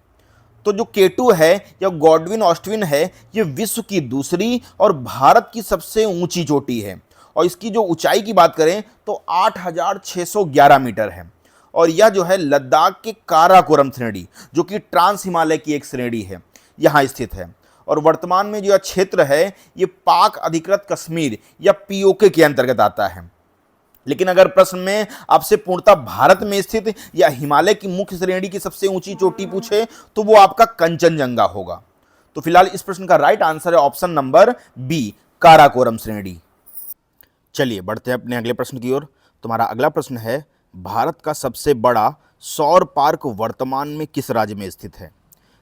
तो जो K2 है या गॉडविन ऑस्टिन है, ये विश्व की दूसरी और भारत की सबसे ऊंची चोटी है, और इसकी जो ऊंचाई की बात करें तो 8,611 मीटर है, और यह जो है लद्दाख के काराकोरम श्रेणी जो कि ट्रांस हिमालय की एक श्रेणी है, यहाँ स्थित है। और वर्तमान में जो यह क्षेत्र है ये पाक अधिकृत कश्मीर या POK के अंतर्गत आता है। लेकिन अगर प्रश्न में आपसे पूर्णतः भारत में स्थित या हिमालय की मुख्य श्रेणी की सबसे ऊंची चोटी पूछे तो वो आपका कंचनजंगा होगा। तो फिलहाल इस प्रश्न का राइट आंसर है ऑप्शन नंबर बी, काराकोरम श्रेणी। चलिए बढ़ते हैं अपने अगले प्रश्न की ओर। तुम्हारा अगला प्रश्न है, भारत का सबसे बड़ा सौर पार्क वर्तमान में किस राज्य में स्थित है?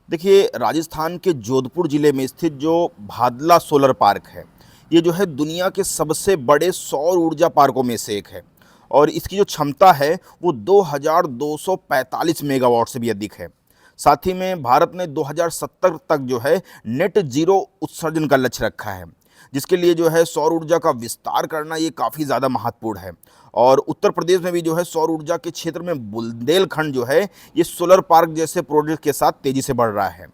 देखिए, राजस्थान के जोधपुर जिले में स्थित जो भादला सोलर पार्क है, ये जो है दुनिया के सबसे बड़े सौर ऊर्जा पार्कों में से एक है, और इसकी जो क्षमता है वो 2245 मेगावाट से भी अधिक है। साथ ही में भारत ने 2070 तक जो है नेट जीरो उत्सर्जन का लक्ष्य रखा है, जिसके लिए जो है सौर ऊर्जा का विस्तार करना ये काफ़ी ज़्यादा महत्वपूर्ण है। और उत्तर प्रदेश में भी जो है सौर ऊर्जा के क्षेत्र में बुंदेलखंड जो है ये सोलर पार्क जैसे प्रोजेक्ट के साथ तेज़ी से बढ़ रहा है।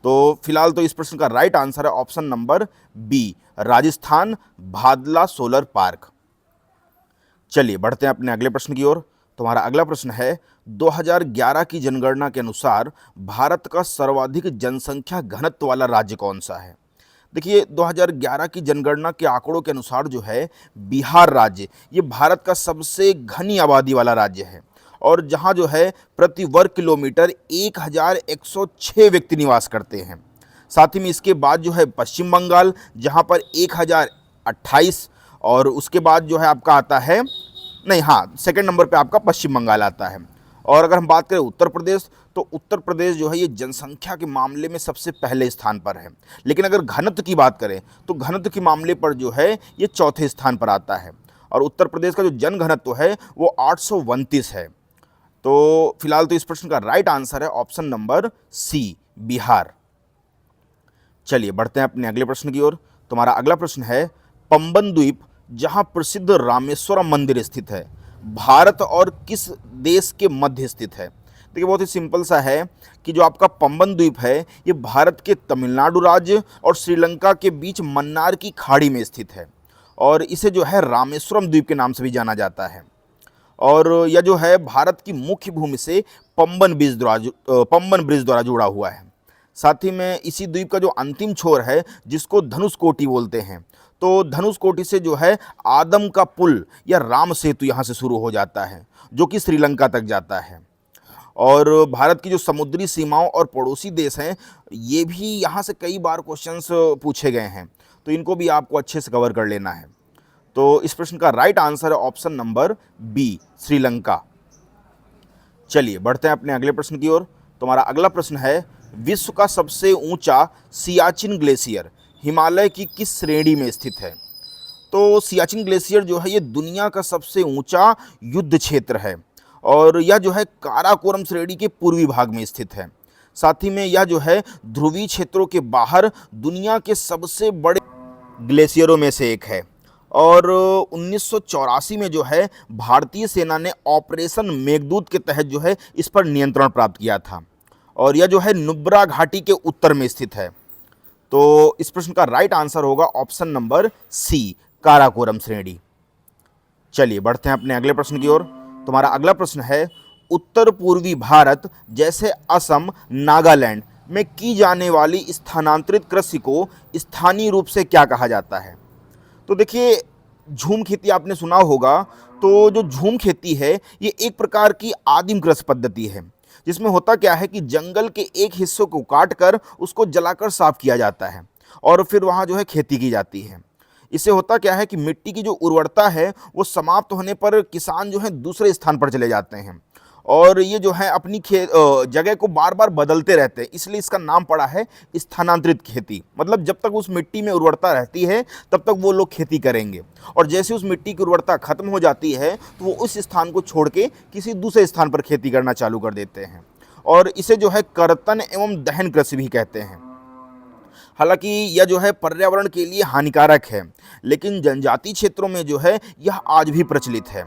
तो फिलहाल तो इस प्रश्न का राइट आंसर है option number B, Rajasthan Bhadla solar park. चलिए बढ़ते हैं अपने अगले प्रश्न की ओर। तुम्हारा अगला प्रश्न है, 2011 की जनगणना के अनुसार भारत का सर्वाधिक जनसंख्या घनत्व वाला राज्य कौन सा है? देखिए, 2011 की जनगणना के आंकड़ों के अनुसार जो है बिहार राज्य ये भारत का सबसे घनी आबादी वाला राज्य है, और जहां जो है प्रति वर्ग किलोमीटर 1106 व्यक्ति निवास करते हैं। साथ ही में इसके बाद जो है पश्चिम बंगाल जहां पर 1028, और उसके बाद जो है आपका आता है, नहीं हाँ, सेकंड नंबर पे आपका पश्चिम बंगाल आता है। और अगर हम बात करें उत्तर प्रदेश, तो उत्तर प्रदेश जो है ये जनसंख्या के मामले में सबसे पहले स्थान पर है। लेकिन अगर घनत्व की बात करें तो घनत्व के मामले पर जो है ये चौथे स्थान पर आता है, और उत्तर प्रदेश का जो जन घनत्व है वो 829 है। तो फिलहाल तो इस प्रश्न का राइट आंसर है ऑप्शन नंबर सी, बिहार। चलिए बढ़ते हैं अपने अगले प्रश्न की ओर। तुम्हारा अगला प्रश्न है, पंबन द्वीप जहां प्रसिद्ध रामेश्वरम मंदिर स्थित है, भारत और किस देश के मध्य स्थित है? देखिए, बहुत ही सिंपल सा है कि जो आपका पंबन द्वीप है ये भारत के तमिलनाडु राज्य और श्रीलंका के बीच मन्नार की खाड़ी में स्थित है, और इसे जो है रामेश्वरम द्वीप के नाम से भी जाना जाता है। और यह जो है भारत की मुख्य भूमि से पंबन ब्रिज द्वारा जुड़ा हुआ है। साथ ही में इसी द्वीप का जो अंतिम छोर है जिसको धनुषकोटी बोलते हैं, तो धनुषकोटी से जो है आदम का पुल या राम सेतु यहाँ से शुरू हो जाता है जो कि श्रीलंका तक जाता है। और भारत की जो समुद्री सीमाओं और पड़ोसी देश हैं, ये भी यहाँ से कई बार क्वेश्चंस पूछे गए हैं, तो इनको भी आपको अच्छे से कवर कर लेना है। तो इस प्रश्न का राइट आंसर है ऑप्शन नंबर बी, श्रीलंका। चलिए बढ़ते हैं अपने अगले प्रश्न की ओर। तुम्हारा अगला प्रश्न है, विश्व का सबसे ऊंचा सियाचिन ग्लेशियर हिमालय की किस श्रेणी में स्थित है? तो सियाचिन ग्लेशियर जो है ये दुनिया का सबसे ऊंचा युद्ध क्षेत्र है और यह जो है काराकोरम श्रेणी के पूर्वी भाग में स्थित है। साथ ही में यह जो है ध्रुवीय क्षेत्रों के बाहर दुनिया के सबसे बड़े ग्लेशियरों में से एक है और 1984 में जो है भारतीय सेना ने ऑपरेशन मेघदूत के तहत जो है इस पर नियंत्रण प्राप्त किया था और यह जो है नुब्रा घाटी के उत्तर में स्थित है। तो इस प्रश्न का राइट आंसर होगा ऑप्शन नंबर सी, काराकोरम श्रेणी। चलिए बढ़ते हैं अपने अगले प्रश्न की ओर। तुम्हारा अगला प्रश्न है, उत्तर पूर्वी भारत जैसे असम, नागालैंड में की जाने वाली स्थानांतरित कृषि को स्थानीय रूप से क्या कहा जाता है? तो देखिए, झूम खेती आपने सुना होगा। तो जो झूम खेती है ये एक प्रकार की आदिम कृषि पद्धति है जिसमें होता क्या है कि जंगल के एक हिस्से को काट कर उसको जलाकर साफ किया जाता है और फिर वहाँ जो है खेती की जाती है। इससे होता क्या है कि मिट्टी की जो उर्वरता है वो समाप्त होने पर किसान जो है दूसरे स्थान पर चले जाते हैं और ये जो है अपनी जगह को बार बार बदलते रहते हैं, इसलिए इसका नाम पड़ा है स्थानांतरित खेती। मतलब जब तक उस मिट्टी में उर्वरता रहती है तब तक वो लोग खेती करेंगे और जैसे उस मिट्टी की उर्वरता खत्म हो जाती है तो वो उस स्थान को छोड़ के किसी दूसरे स्थान पर खेती करना चालू कर देते हैं और इसे जो है कर्तन एवं दहन कृषि भी कहते हैं। हालांकि यह जो है पर्यावरण के लिए हानिकारक है, लेकिन जनजातीय क्षेत्रों में जो है यह आज भी प्रचलित है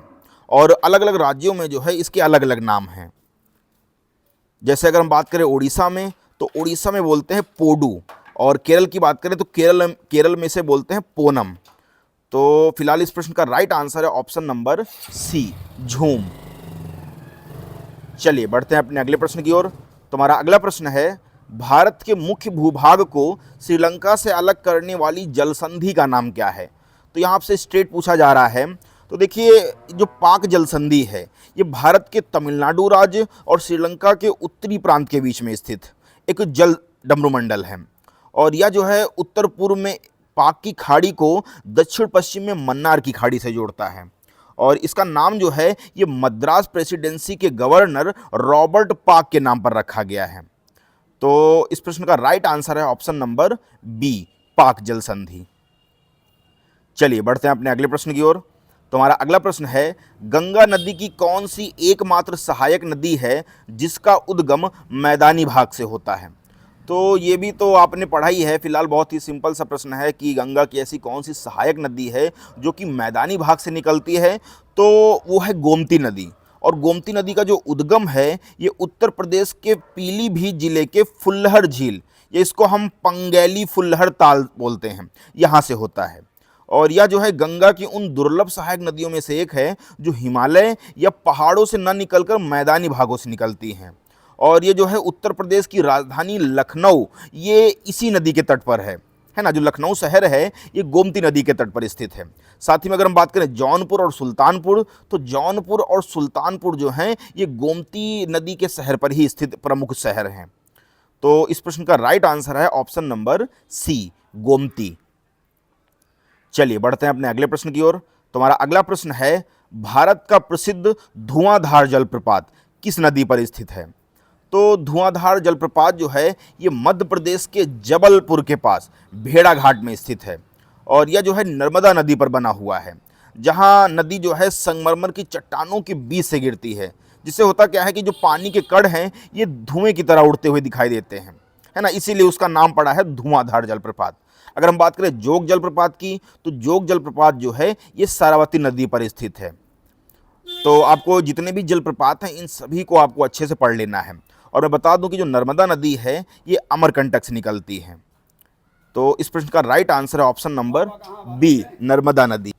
और अलग अलग राज्यों में जो है इसके अलग अलग नाम हैं। जैसे अगर हम बात करें उड़ीसा में, तो उड़ीसा में बोलते हैं पोडू और केरल की बात करें तो केरल में से बोलते हैं पोनम। तो फिलहाल इस प्रश्न का राइट आंसर है ऑप्शन नंबर सी, झूम। चलिए बढ़ते हैं अपने अगले प्रश्न की ओर। तुम्हारा अगला प्रश्न है, भारत के मुख्य भूभाग को श्रीलंका से अलग करने वाली जलसंधि का नाम क्या है? तो यहाँ आपसे स्ट्रेट पूछा जा रहा है। तो देखिए, जो पाक जलसंधि है ये भारत के तमिलनाडु राज्य और श्रीलंका के उत्तरी प्रांत के बीच में स्थित एक जल डमरूमंडल है और यह जो है उत्तर पूर्व में पाक की खाड़ी को दक्षिण पश्चिम में मन्नार की खाड़ी से जोड़ता है और इसका नाम जो है ये मद्रास प्रेसिडेंसी के गवर्नर रॉबर्ट पाक के नाम पर रखा गया है। तो इस प्रश्न का राइट आंसर है ऑप्शन नंबर बी, पाक जल संधि। चलिए बढ़ते हैं अपने अगले प्रश्न की ओर। तुम्हारा अगला प्रश्न है, गंगा नदी की कौन सी एकमात्र सहायक नदी है जिसका उद्गम मैदानी भाग से होता है? तो ये भी तो आपने पढ़ा ही है। फिलहाल बहुत ही सिंपल सा प्रश्न है कि गंगा की ऐसी कौन सी सहायक नदी है जो कि मैदानी भाग से निकलती है? तो वो है गोमती नदी। और गोमती नदी का जो उद्गम है ये उत्तर प्रदेश के पीलीभीत जिले के फुल्लहर झील, ये इसको हम पंगैली फुल्लहर ताल बोलते हैं, यहाँ से होता है। और यह जो है गंगा की उन दुर्लभ सहायक नदियों में से एक है जो हिमालय या पहाड़ों से न निकलकर मैदानी भागों से निकलती हैं। और ये जो है उत्तर प्रदेश की राजधानी लखनऊ ये इसी नदी के तट पर है ना। जो लखनऊ शहर है ये गोमती नदी के तट पर स्थित है। साथ ही में अगर हम बात करें जौनपुर और सुल्तानपुर, तो जौनपुर और सुल्तानपुर जो हैं ये गोमती नदी के शहर पर ही स्थित प्रमुख शहर हैं। तो इस प्रश्न का राइट आंसर है ऑप्शन नंबर सी, गोमती। चलिए बढ़ते हैं अपने अगले प्रश्न की ओर। तुम्हारा अगला प्रश्न है, भारत का प्रसिद्ध धुआंधार जलप्रपात किस नदी पर स्थित है? तो धुआंधार जलप्रपात जो है ये मध्य प्रदेश के जबलपुर के पास भेड़ा घाट में स्थित है और यह जो है नर्मदा नदी पर बना हुआ है, जहाँ नदी जो है संगमरमर की चट्टानों के बीच से गिरती है, जिससे होता क्या है कि जो पानी के कण हैं ये धुएं की तरह उड़ते हुए दिखाई देते हैं, है ना। इसीलिए उसका नाम पड़ा है धुआंधार जलप्रपात। अगर हम बात करें जोग जलप्रपात की, तो जोग जलप्रपात जो है ये सारावती नदी पर स्थित है। तो आपको जितने भी जलप्रपात हैं इन सभी को आपको अच्छे से पढ़ लेना है। और मैं बता दूं कि जो नर्मदा नदी है ये अमरकंटक से निकलती है। तो इस प्रश्न का राइट आंसर है ऑप्शन नंबर बी, नर्मदा नदी।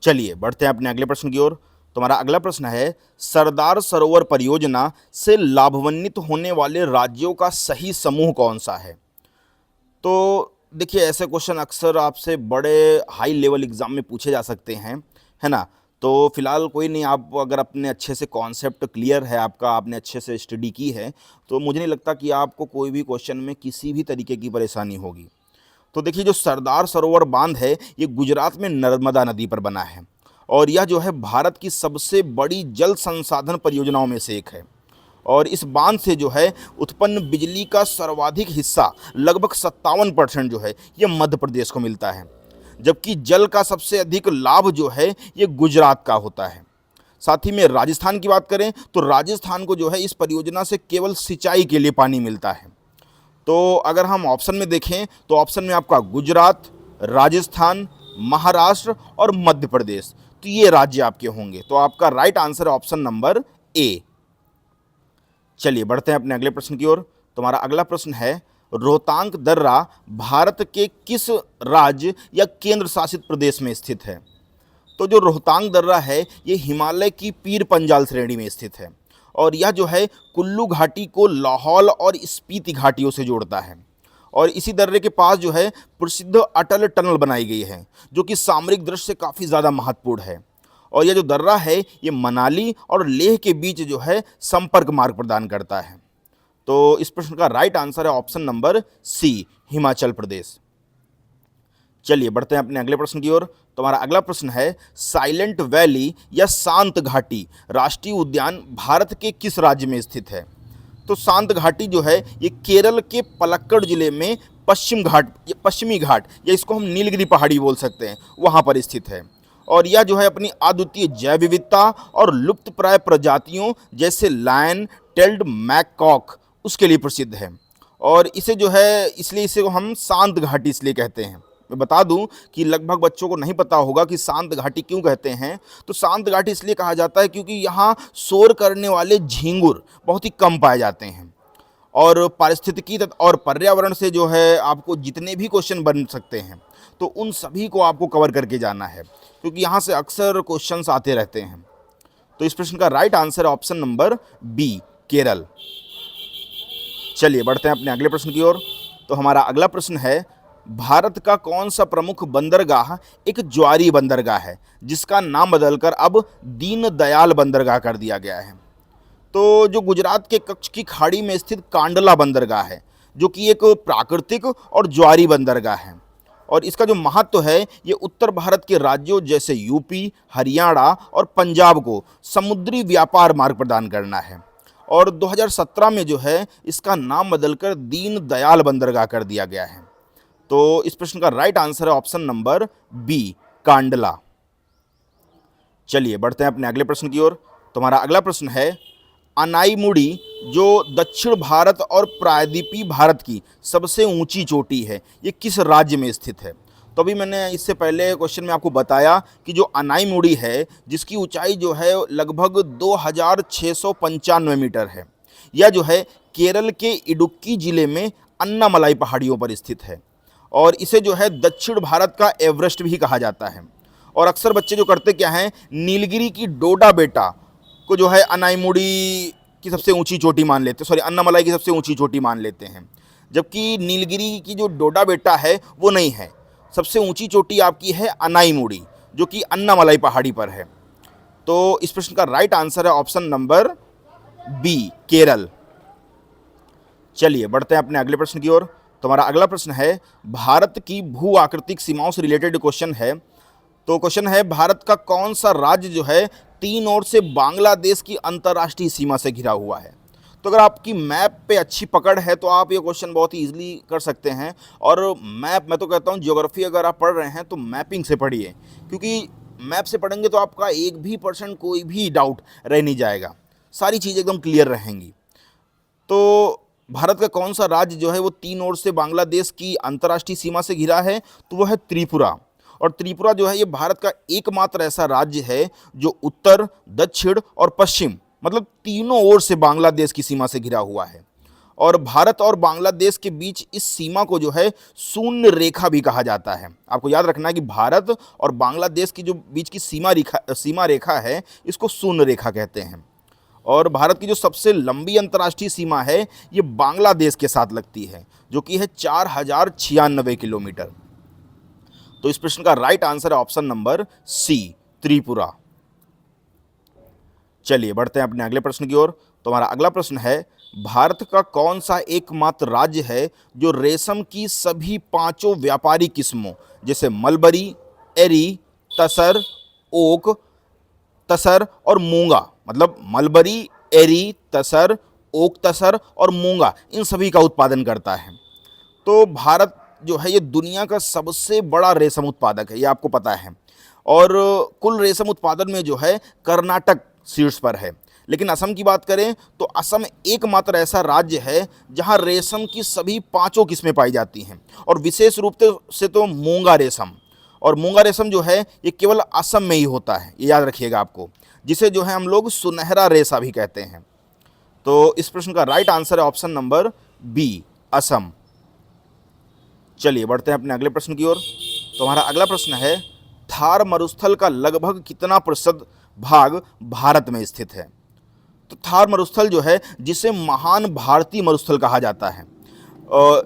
चलिए बढ़ते हैं अपने अगले प्रश्न की ओर। तुम्हारा अगला प्रश्न है, सरदार सरोवर परियोजना से लाभान्वित होने वाले राज्यों का सही समूह कौन सा है? तो देखिए, ऐसे क्वेश्चन अक्सर आपसे बड़े हाई लेवल एग्जाम में पूछे जा सकते हैं, है ना। तो फिलहाल कोई नहीं, आप अगर अपने अच्छे से कॉन्सेप्ट क्लियर है आपका, आपने अच्छे से स्टडी की है, तो मुझे नहीं लगता कि आपको कोई भी क्वेश्चन में किसी भी तरीके की परेशानी होगी। तो देखिए, जो सरदार सरोवर बांध है ये गुजरात में नर्मदा नदी पर बना है और यह जो है भारत की सबसे बड़ी जल संसाधन परियोजनाओं में से एक है। और इस बांध से जो है उत्पन्न बिजली का सर्वाधिक हिस्सा लगभग 57% जो है ये मध्य प्रदेश को मिलता है, जबकि जल का सबसे अधिक लाभ जो है ये गुजरात का होता है। साथ ही में राजस्थान की बात करें तो राजस्थान को जो है इस परियोजना से केवल सिंचाई के लिए पानी मिलता है। तो अगर हम ऑप्शन में देखें तो ऑप्शन में आपका गुजरात, राजस्थान, महाराष्ट्र और मध्य प्रदेश, तो ये राज्य आपके होंगे। तो आपका राइट आंसर है ऑप्शन नंबर ए। चलिए बढ़ते हैं अपने अगले प्रश्न की ओर। तुम्हारा अगला प्रश्न है, रोहतांग दर्रा भारत के किस राज्य या केंद्र शासित प्रदेश में स्थित है? तो जो रोहतांग दर्रा है ये हिमालय की पीर पंजाल श्रेणी में स्थित है और यह जो है कुल्लू घाटी को लाहौल और स्पीति घाटियों से जोड़ता है। और इसी दर्रे के पास जो है प्रसिद्ध अटल टनल बनाई गई है जो कि सामरिक दृष्टि से काफ़ी ज़्यादा महत्वपूर्ण है। और यह जो दर्रा है ये मनाली और लेह के बीच जो है संपर्क मार्ग प्रदान करता है। तो इस प्रश्न का राइट आंसर है ऑप्शन नंबर सी, हिमाचल प्रदेश। चलिए बढ़ते हैं अपने अगले प्रश्न की ओर। तुम्हारा अगला प्रश्न है, साइलेंट वैली या शांत घाटी राष्ट्रीय उद्यान भारत के किस राज्य में स्थित है? तो शांत घाटी जो है ये केरल के पलक्कड़ जिले में पश्चिमी घाट या इसको हम नीलगिरी पहाड़ी बोल सकते हैं, वहाँ पर स्थित है। और यह जो है अपनी अद्वितीय जैव विविधता और लुप्तप्राय प्रजातियों जैसे लायन टेल्ड मैककॉक उसके लिए प्रसिद्ध है। और इसे जो है इसलिए इसे हम शांत घाटी इसलिए कहते हैं। मैं बता दूं कि लगभग बच्चों को नहीं पता होगा कि शांत घाटी क्यों कहते हैं। तो शांत घाटी इसलिए कहा जाता है क्योंकि यहाँ शोर करने वाले झींगुर बहुत ही कम पाए जाते हैं और पारिस्थितिकी और पर्यावरण से जो है आपको जितने भी क्वेश्चन बन सकते हैं तो उन सभी को आपको कवर करके जाना है, क्योंकि यहाँ से अक्सर क्वेश्चंस आते रहते हैं। तो इस प्रश्न का राइट आंसर है ऑप्शन नंबर बी, केरल। चलिए बढ़ते हैं अपने अगले प्रश्न की ओर। तो हमारा अगला प्रश्न है, भारत का कौन सा प्रमुख बंदरगाह एक ज्वारी बंदरगाह है जिसका नाम बदलकर अब दीनदयाल बंदरगाह कर दिया गया है? तो जो गुजरात के कच्छ की खाड़ी में स्थित कांडला बंदरगाह है जो कि एक प्राकृतिक और ज्वारी बंदरगाह है। और इसका जो महत्व है ये उत्तर भारत के राज्यों जैसे यूपी, हरियाणा और पंजाब को समुद्री व्यापार मार्ग प्रदान करना है। और 2017 में जो है इसका नाम बदलकर दीनदयाल बंदरगाह कर दिया गया है। तो इस प्रश्न का राइट आंसर है ऑप्शन नंबर बी, कांडला। चलिए बढ़ते हैं अपने अगले प्रश्न की ओर। तुम्हारा अगला प्रश्न है, अनाईमुड़ी जो दक्षिण भारत और प्रायद्वीपीय भारत की सबसे ऊंची चोटी है ये किस राज्य में स्थित है? तो अभी मैंने इससे पहले क्वेश्चन में आपको बताया कि जो अनाईमुड़ी है जिसकी ऊंचाई जो है लगभग 2695 मीटर है, यह जो है केरल के इडुक्की जिले में अन्नामलाई पहाड़ियों पर स्थित है। और इसे जो है दक्षिण भारत का एवरेस्ट भी कहा जाता है। और अक्सर बच्चे जो करते क्या हैं, नीलगिरी की डोडा बेटा को जो है अनाईमुड़ी की सबसे ऊंची चोटी मान लेते हैं, सॉरी अन्नामलाई की सबसे ऊंची चोटी मान लेते हैं, जबकि नीलगिरी की जो डोडा बेटा है वो नहीं है। सबसे ऊंची चोटी आपकी है अनाईमुड़ी जो कि अन्नामलाई पहाड़ी पर है। तो इस प्रश्न का राइट आंसर है ऑप्शन नंबर बी, केरल। चलिए बढ़ते हैं अपने अगले प्रश्न की ओर। तुम्हारा अगला प्रश्न है, भारत की भू आकृतिक सीमाओं से रिलेटेड क्वेश्चन है। तो क्वेश्चन है, भारत का कौन सा राज्य जो है तीन ओर से बांग्लादेश की अंतर्राष्ट्रीय सीमा से घिरा हुआ है? तो अगर आपकी मैप पे अच्छी पकड़ है तो आप ये क्वेश्चन बहुत ही ईजिली कर सकते हैं। और मैप, मैं तो कहता हूँ ज्योग्राफी अगर आप पढ़ रहे हैं तो मैपिंग से पढ़िए, क्योंकि मैप से पढ़ेंगे तो आपका 1% कोई भी डाउट रह नहीं जाएगा, सारी चीज़ एकदम क्लियर रहेंगी। तो भारत का कौन सा राज्य जो है वो तीन ओर से बांग्लादेश की अंतर्राष्ट्रीय सीमा से घिरा है? तो वो है त्रिपुरा। और त्रिपुरा जो है ये भारत का एकमात्र ऐसा राज्य है जो उत्तर, दक्षिण और पश्चिम मतलब तीनों ओर से बांग्लादेश की सीमा से घिरा हुआ है। और भारत और बांग्लादेश के बीच इस सीमा को जो है शून्य रेखा भी कहा जाता है। आपको याद रखना है कि भारत और बांग्लादेश की जो बीच की सीमा रेखा है इसको शून्य रेखा कहते हैं। और भारत की जो सबसे लंबी अंतर्राष्ट्रीय सीमा है ये बांग्लादेश के साथ लगती है जो कि है 4096 किलोमीटर। तो इस प्रश्न का राइट आंसर है ऑप्शन नंबर सी, त्रिपुरा। चलिए बढ़ते हैं अपने अगले प्रश्न की ओर। तो हमारा अगला प्रश्न है, भारत का कौन सा एकमात्र राज्य है जो रेशम की सभी पांचों व्यापारी किस्मों जैसे मलबरी, एरी, तसर, ओक, तसर और मूंगा, मतलब मलबरी, एरी, तसर, ओक तसर और मूंगा, इन सभी का उत्पादन करता है। तो भारत जो है ये दुनिया का सबसे बड़ा रेशम उत्पादक है, ये आपको पता है। और कुल रेशम उत्पादन में जो है कर्नाटक शीर्ष पर है। लेकिन असम की बात करें तो असम एकमात्र ऐसा राज्य है जहां रेशम की सभी पांचों किस्में पाई जाती हैं, और विशेष रूप से तो मूंगा रेशम। और मूंगा रेशम जो है ये केवल असम में ही होता है, ये याद रखिएगा आपको, जिसे जो है हम लोग सुनहरा रेशा भी कहते हैं। तो इस प्रश्न का राइट आंसर है ऑप्शन नंबर बी, असम। चलिए बढ़ते हैं अपने अगले प्रश्न की ओर। तो हमारा अगला प्रश्न है, थार मरुस्थल का लगभग कितना प्रतिशत भाग भारत में स्थित है? तो थार मरुस्थल जो है, जिसे महान भारतीय मरुस्थल कहा जाता है,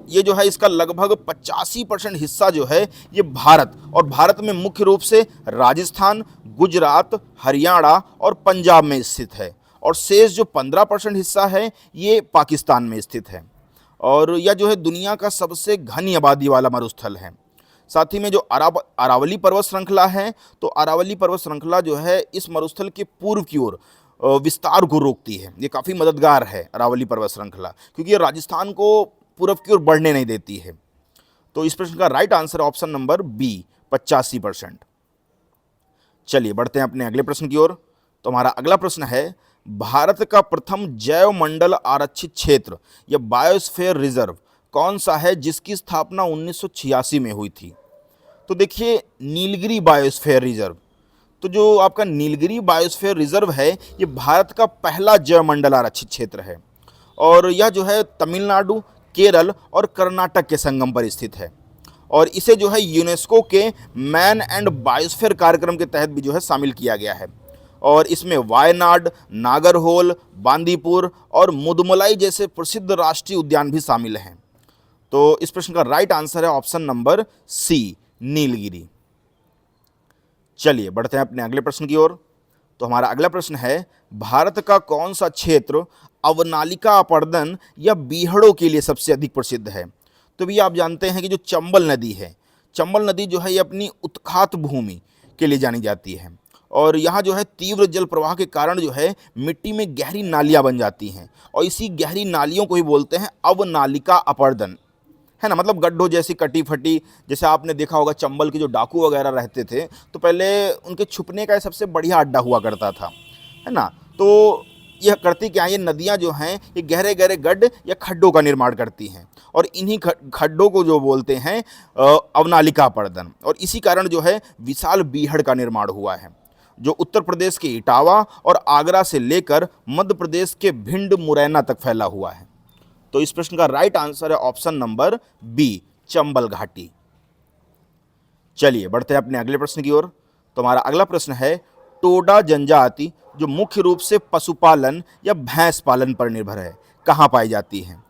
ये जो है इसका लगभग 85% हिस्सा जो है ये भारत, और भारत में मुख्य रूप से राजस्थान, गुजरात, हरियाणा और पंजाब में स्थित है। और शेष जो 15% हिस्सा है ये पाकिस्तान में स्थित है। और यह जो है दुनिया का सबसे घनी आबादी वाला मरुस्थल है। साथ ही में जो अरावली पर्वत श्रृंखला है, तो अरावली पर्वत श्रृंखला जो है इस मरुस्थल के पूर्व की ओर विस्तार को रोकती है। ये काफ़ी मददगार है अरावली पर्वत श्रृंखला, क्योंकि ये राजस्थान को पूर्व की ओर बढ़ने नहीं देती है। तो इस प्रश्न का राइट आंसर है ऑप्शन नंबर बी, 85%। चलिए बढ़ते हैं अपने अगले प्रश्न की ओर। तो हमारा अगला प्रश्न है, भारत का प्रथम जैव मंडल आरक्षित क्षेत्र या बायोस्फीयर रिजर्व कौन सा है जिसकी स्थापना 1986 में हुई थी? तो देखिए, नीलगिरी बायोस्फीयर रिजर्व। तो जो आपका नीलगिरी बायोस्फीयर रिजर्व है ये भारत का पहला जैव मंडल आरक्षित क्षेत्र है, और यह जो है तमिलनाडु, केरल और कर्नाटक के संगम पर स्थित है। और इसे जो है यूनेस्को के मैन एंड बायोस्फीयर कार्यक्रम के तहत भी जो है शामिल किया गया है। और इसमें वायनाड, नागरहोल, बांदीपुर और मुदुमलाई जैसे प्रसिद्ध राष्ट्रीय उद्यान भी शामिल हैं। तो इस प्रश्न का राइट आंसर है ऑप्शन नंबर सी, नीलगिरी। चलिए बढ़ते हैं अपने अगले प्रश्न की ओर। तो हमारा अगला प्रश्न है, भारत का कौन सा क्षेत्र अवनालिका अपर्दन या बीहड़ों के लिए सबसे अधिक प्रसिद्ध है? तो भी आप जानते हैं कि जो चंबल नदी है, चंबल नदी जो है ये अपनी उत्खात भूमि के लिए जानी जाती है। और यहाँ जो है तीव्र जल प्रवाह के कारण जो है मिट्टी में गहरी नालियाँ बन जाती हैं, और इसी गहरी नालियों को ही बोलते हैं अवनालिका अपर्दन, है ना। मतलब गड्ढों जैसी कटी फटी, जैसे आपने देखा होगा चंबल के जो डाकू वगैरह रहते थे तो पहले उनके छुपने का सबसे बढ़िया अड्डा हुआ करता था, है ना। तो यह करती क्या है, ये नदियाँ जो हैं ये गहरे गहरे गड्ढ या खड्डों का निर्माण करती हैं, और इन्हीं खड्डों को जो बोलते हैं अवनालिका अपर्दन। और इसी कारण जो है विशाल बीहड़ का निर्माण हुआ है, जो उत्तर प्रदेश के इटावा और आगरा से लेकर मध्य प्रदेश के भिंड, मुरैना तक फैला हुआ है। तो इस प्रश्न का राइट आंसर है ऑप्शन नंबर बी, चंबल घाटी। चलिए बढ़ते हैं अपने अगले प्रश्न की ओर। तो हमारा अगला प्रश्न है, टोडा जनजाति जो मुख्य रूप से पशुपालन या भैंस पालन पर निर्भर है, कहाँ पाई जाती है?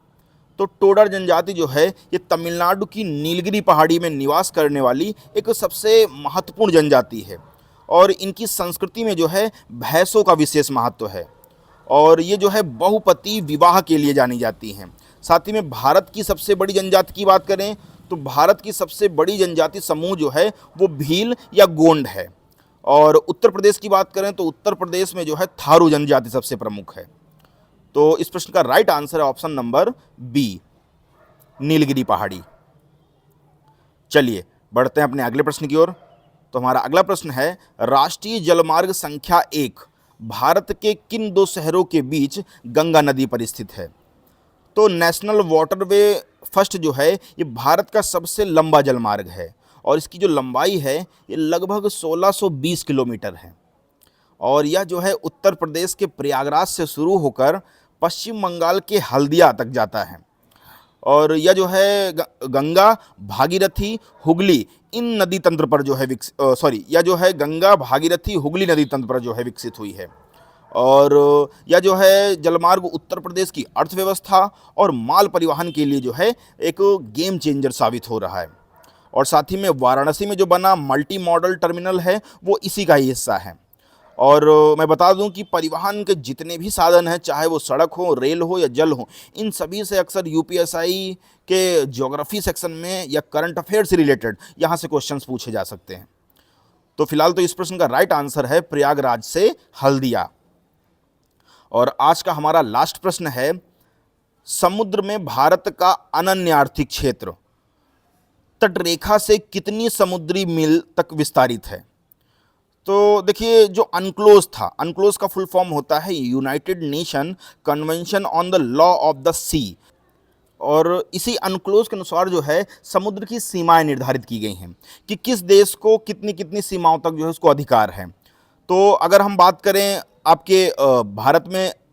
तो टोडा जनजाति जो है ये तमिलनाडु की नीलगिरी पहाड़ी में निवास करने वाली एक सबसे महत्वपूर्ण जनजाति है, और इनकी संस्कृति में जो है भैंसों का विशेष महत्व है, और ये जो है बहुपति विवाह के लिए जानी जाती हैं। साथ ही में भारत की सबसे बड़ी जनजाति की बात करें तो भारत की सबसे बड़ी जनजाति समूह जो है वो भील या गोंड है। और उत्तर प्रदेश की बात करें तो उत्तर प्रदेश में जो है थारू जनजाति सबसे प्रमुख है। तो इस प्रश्न का राइट आंसर है ऑप्शन नंबर बी, नीलगिरी पहाड़ी। चलिए बढ़ते हैं अपने अगले प्रश्न की ओर। तो हमारा अगला प्रश्न है, राष्ट्रीय जलमार्ग संख्या 1 भारत के किन दो शहरों के बीच गंगा नदी पर स्थित है? तो नेशनल वाटरवे फर्स्ट जो है ये भारत का सबसे लंबा जलमार्ग है, और इसकी जो लंबाई है ये लगभग 1620 किलोमीटर है। और यह जो है उत्तर प्रदेश के प्रयागराज से शुरू होकर पश्चिम बंगाल के हल्दिया तक जाता है। और यह जो है गंगा, भागीरथी, हुगली इन नदी तंत्र पर जो है यह जो है गंगा, भागीरथी, हुगली नदी तंत्र पर जो है विकसित हुई है। और यह जो है जलमार्ग उत्तर प्रदेश की अर्थव्यवस्था और माल परिवहन के लिए जो है एक गेम चेंजर साबित हो रहा है। और साथ ही में वाराणसी में जो बना मल्टी मॉडल टर्मिनल है वो इसी का ही हिस्सा है। और मैं बता दूं कि परिवहन के जितने भी साधन हैं, चाहे वो सड़क हो, रेल हो या जल हो, इन सभी से अक्सर यूपीएसआई के ज्योग्राफी सेक्शन में या करंट अफेयर से रिलेटेड यहाँ से क्वेश्चंस पूछे जा सकते हैं। तो फिलहाल तो इस प्रश्न का राइट आंसर है प्रयागराज से हल्दिया। और आज का हमारा लास्ट प्रश्न है, समुद्र में भारत का अनन्य आर्थिक क्षेत्र तटरेखा से कितनी समुद्री मील तक विस्तारित है? तो देखिए, जो अनक्लोज था, अनक्लोज का फुल फॉर्म होता है United Nation Convention on the Law of the Sea, और इसी अनक्लोज के अनुसार जो है समुद्र की सीमाएं निर्धारित की गई हैं कि किस देश को कितनी कितनी सीमाओं तक जो है उसको अधिकार है। तो अगर हम बात करें आपके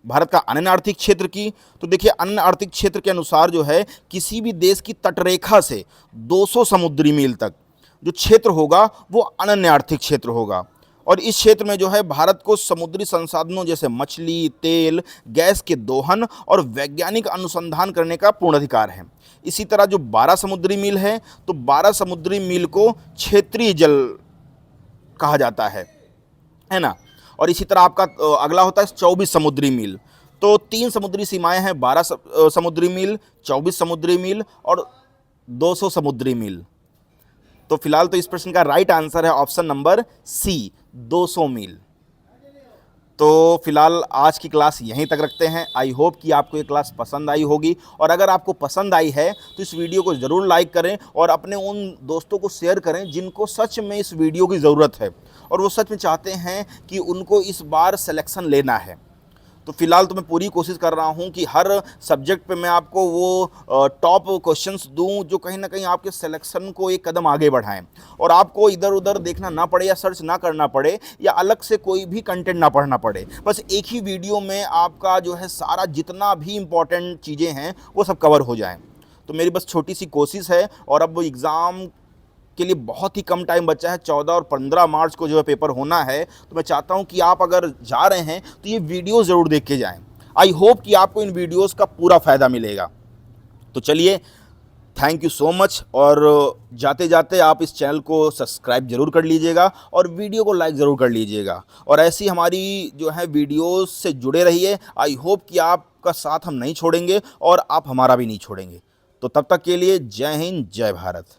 भारत का अनन्य आर्थिक क्षेत्र की, तो देखिए अनन्य आर्थिक क्षेत्र के अनुसार जो है किसी भी देश की तटरेखा से 200 समुद्री मील तक जो क्षेत्र होगा वो अनन्य आर्थिक क्षेत्र होगा। और इस क्षेत्र में जो है भारत को समुद्री संसाधनों जैसे मछली, तेल, गैस के दोहन और वैज्ञानिक अनुसंधान करने का पूर्ण अधिकार है। इसी तरह जो 12 समुद्री मील है, तो 12 समुद्री मील को क्षेत्रीय जल कहा जाता है ना। और इसी तरह आपका अगला होता है 24 समुद्री मील। तो 3 समुद्री सीमाएं हैं, 12 समुद्री मील, 24 समुद्री मील और 200 समुद्री मील। तो फिलहाल तो इस प्रश्न का राइट आंसर है ऑप्शन नंबर सी, 200 मील। तो फिलहाल आज की क्लास यहीं तक रखते हैं। आई होप कि आपको ये क्लास पसंद आई होगी, और अगर आपको पसंद आई है तो इस वीडियो को ज़रूर लाइक करें और अपने उन दोस्तों को शेयर करें जिनको सच में इस वीडियो की ज़रूरत है और वो सच में चाहते हैं कि उनको इस बार सिलेक्शन लेना है। तो फिलहाल तो मैं पूरी कोशिश कर रहा हूं कि हर सब्जेक्ट पे मैं आपको वो टॉप क्वेश्चंस दूं जो कहीं ना कहीं आपके सिलेक्शन को एक कदम आगे बढ़ाएं, और आपको इधर उधर देखना ना पड़े या सर्च ना करना पड़े या अलग से कोई भी कंटेंट ना पढ़ना पड़े। बस एक ही वीडियो में आपका जो है सारा जितना भी इम्पोर्टेंट चीज़ें हैं वो सब कवर हो जाएँ। तो मेरी बस छोटी सी कोशिश है, और अब एग्ज़ाम के लिए बहुत ही कम टाइम बचा है। 14 और 15 मार्च को जो है पेपर होना है, तो मैं चाहता हूं कि आप अगर जा रहे हैं तो ये वीडियो ज़रूर देख के जाएं। आई होप कि आपको इन वीडियोस का पूरा फ़ायदा मिलेगा। तो चलिए, थैंक यू सो मच, और जाते जाते आप इस चैनल को सब्सक्राइब जरूर कर लीजिएगा और वीडियो को लाइक ज़रूर कर लीजिएगा, और ऐसी हमारी जो है वीडियोस से जुड़े रहिए। आई होप कि आपका साथ हम नहीं छोड़ेंगे और आप हमारा भी नहीं छोड़ेंगे। तो तब तक के लिए जय हिंद, जय भारत।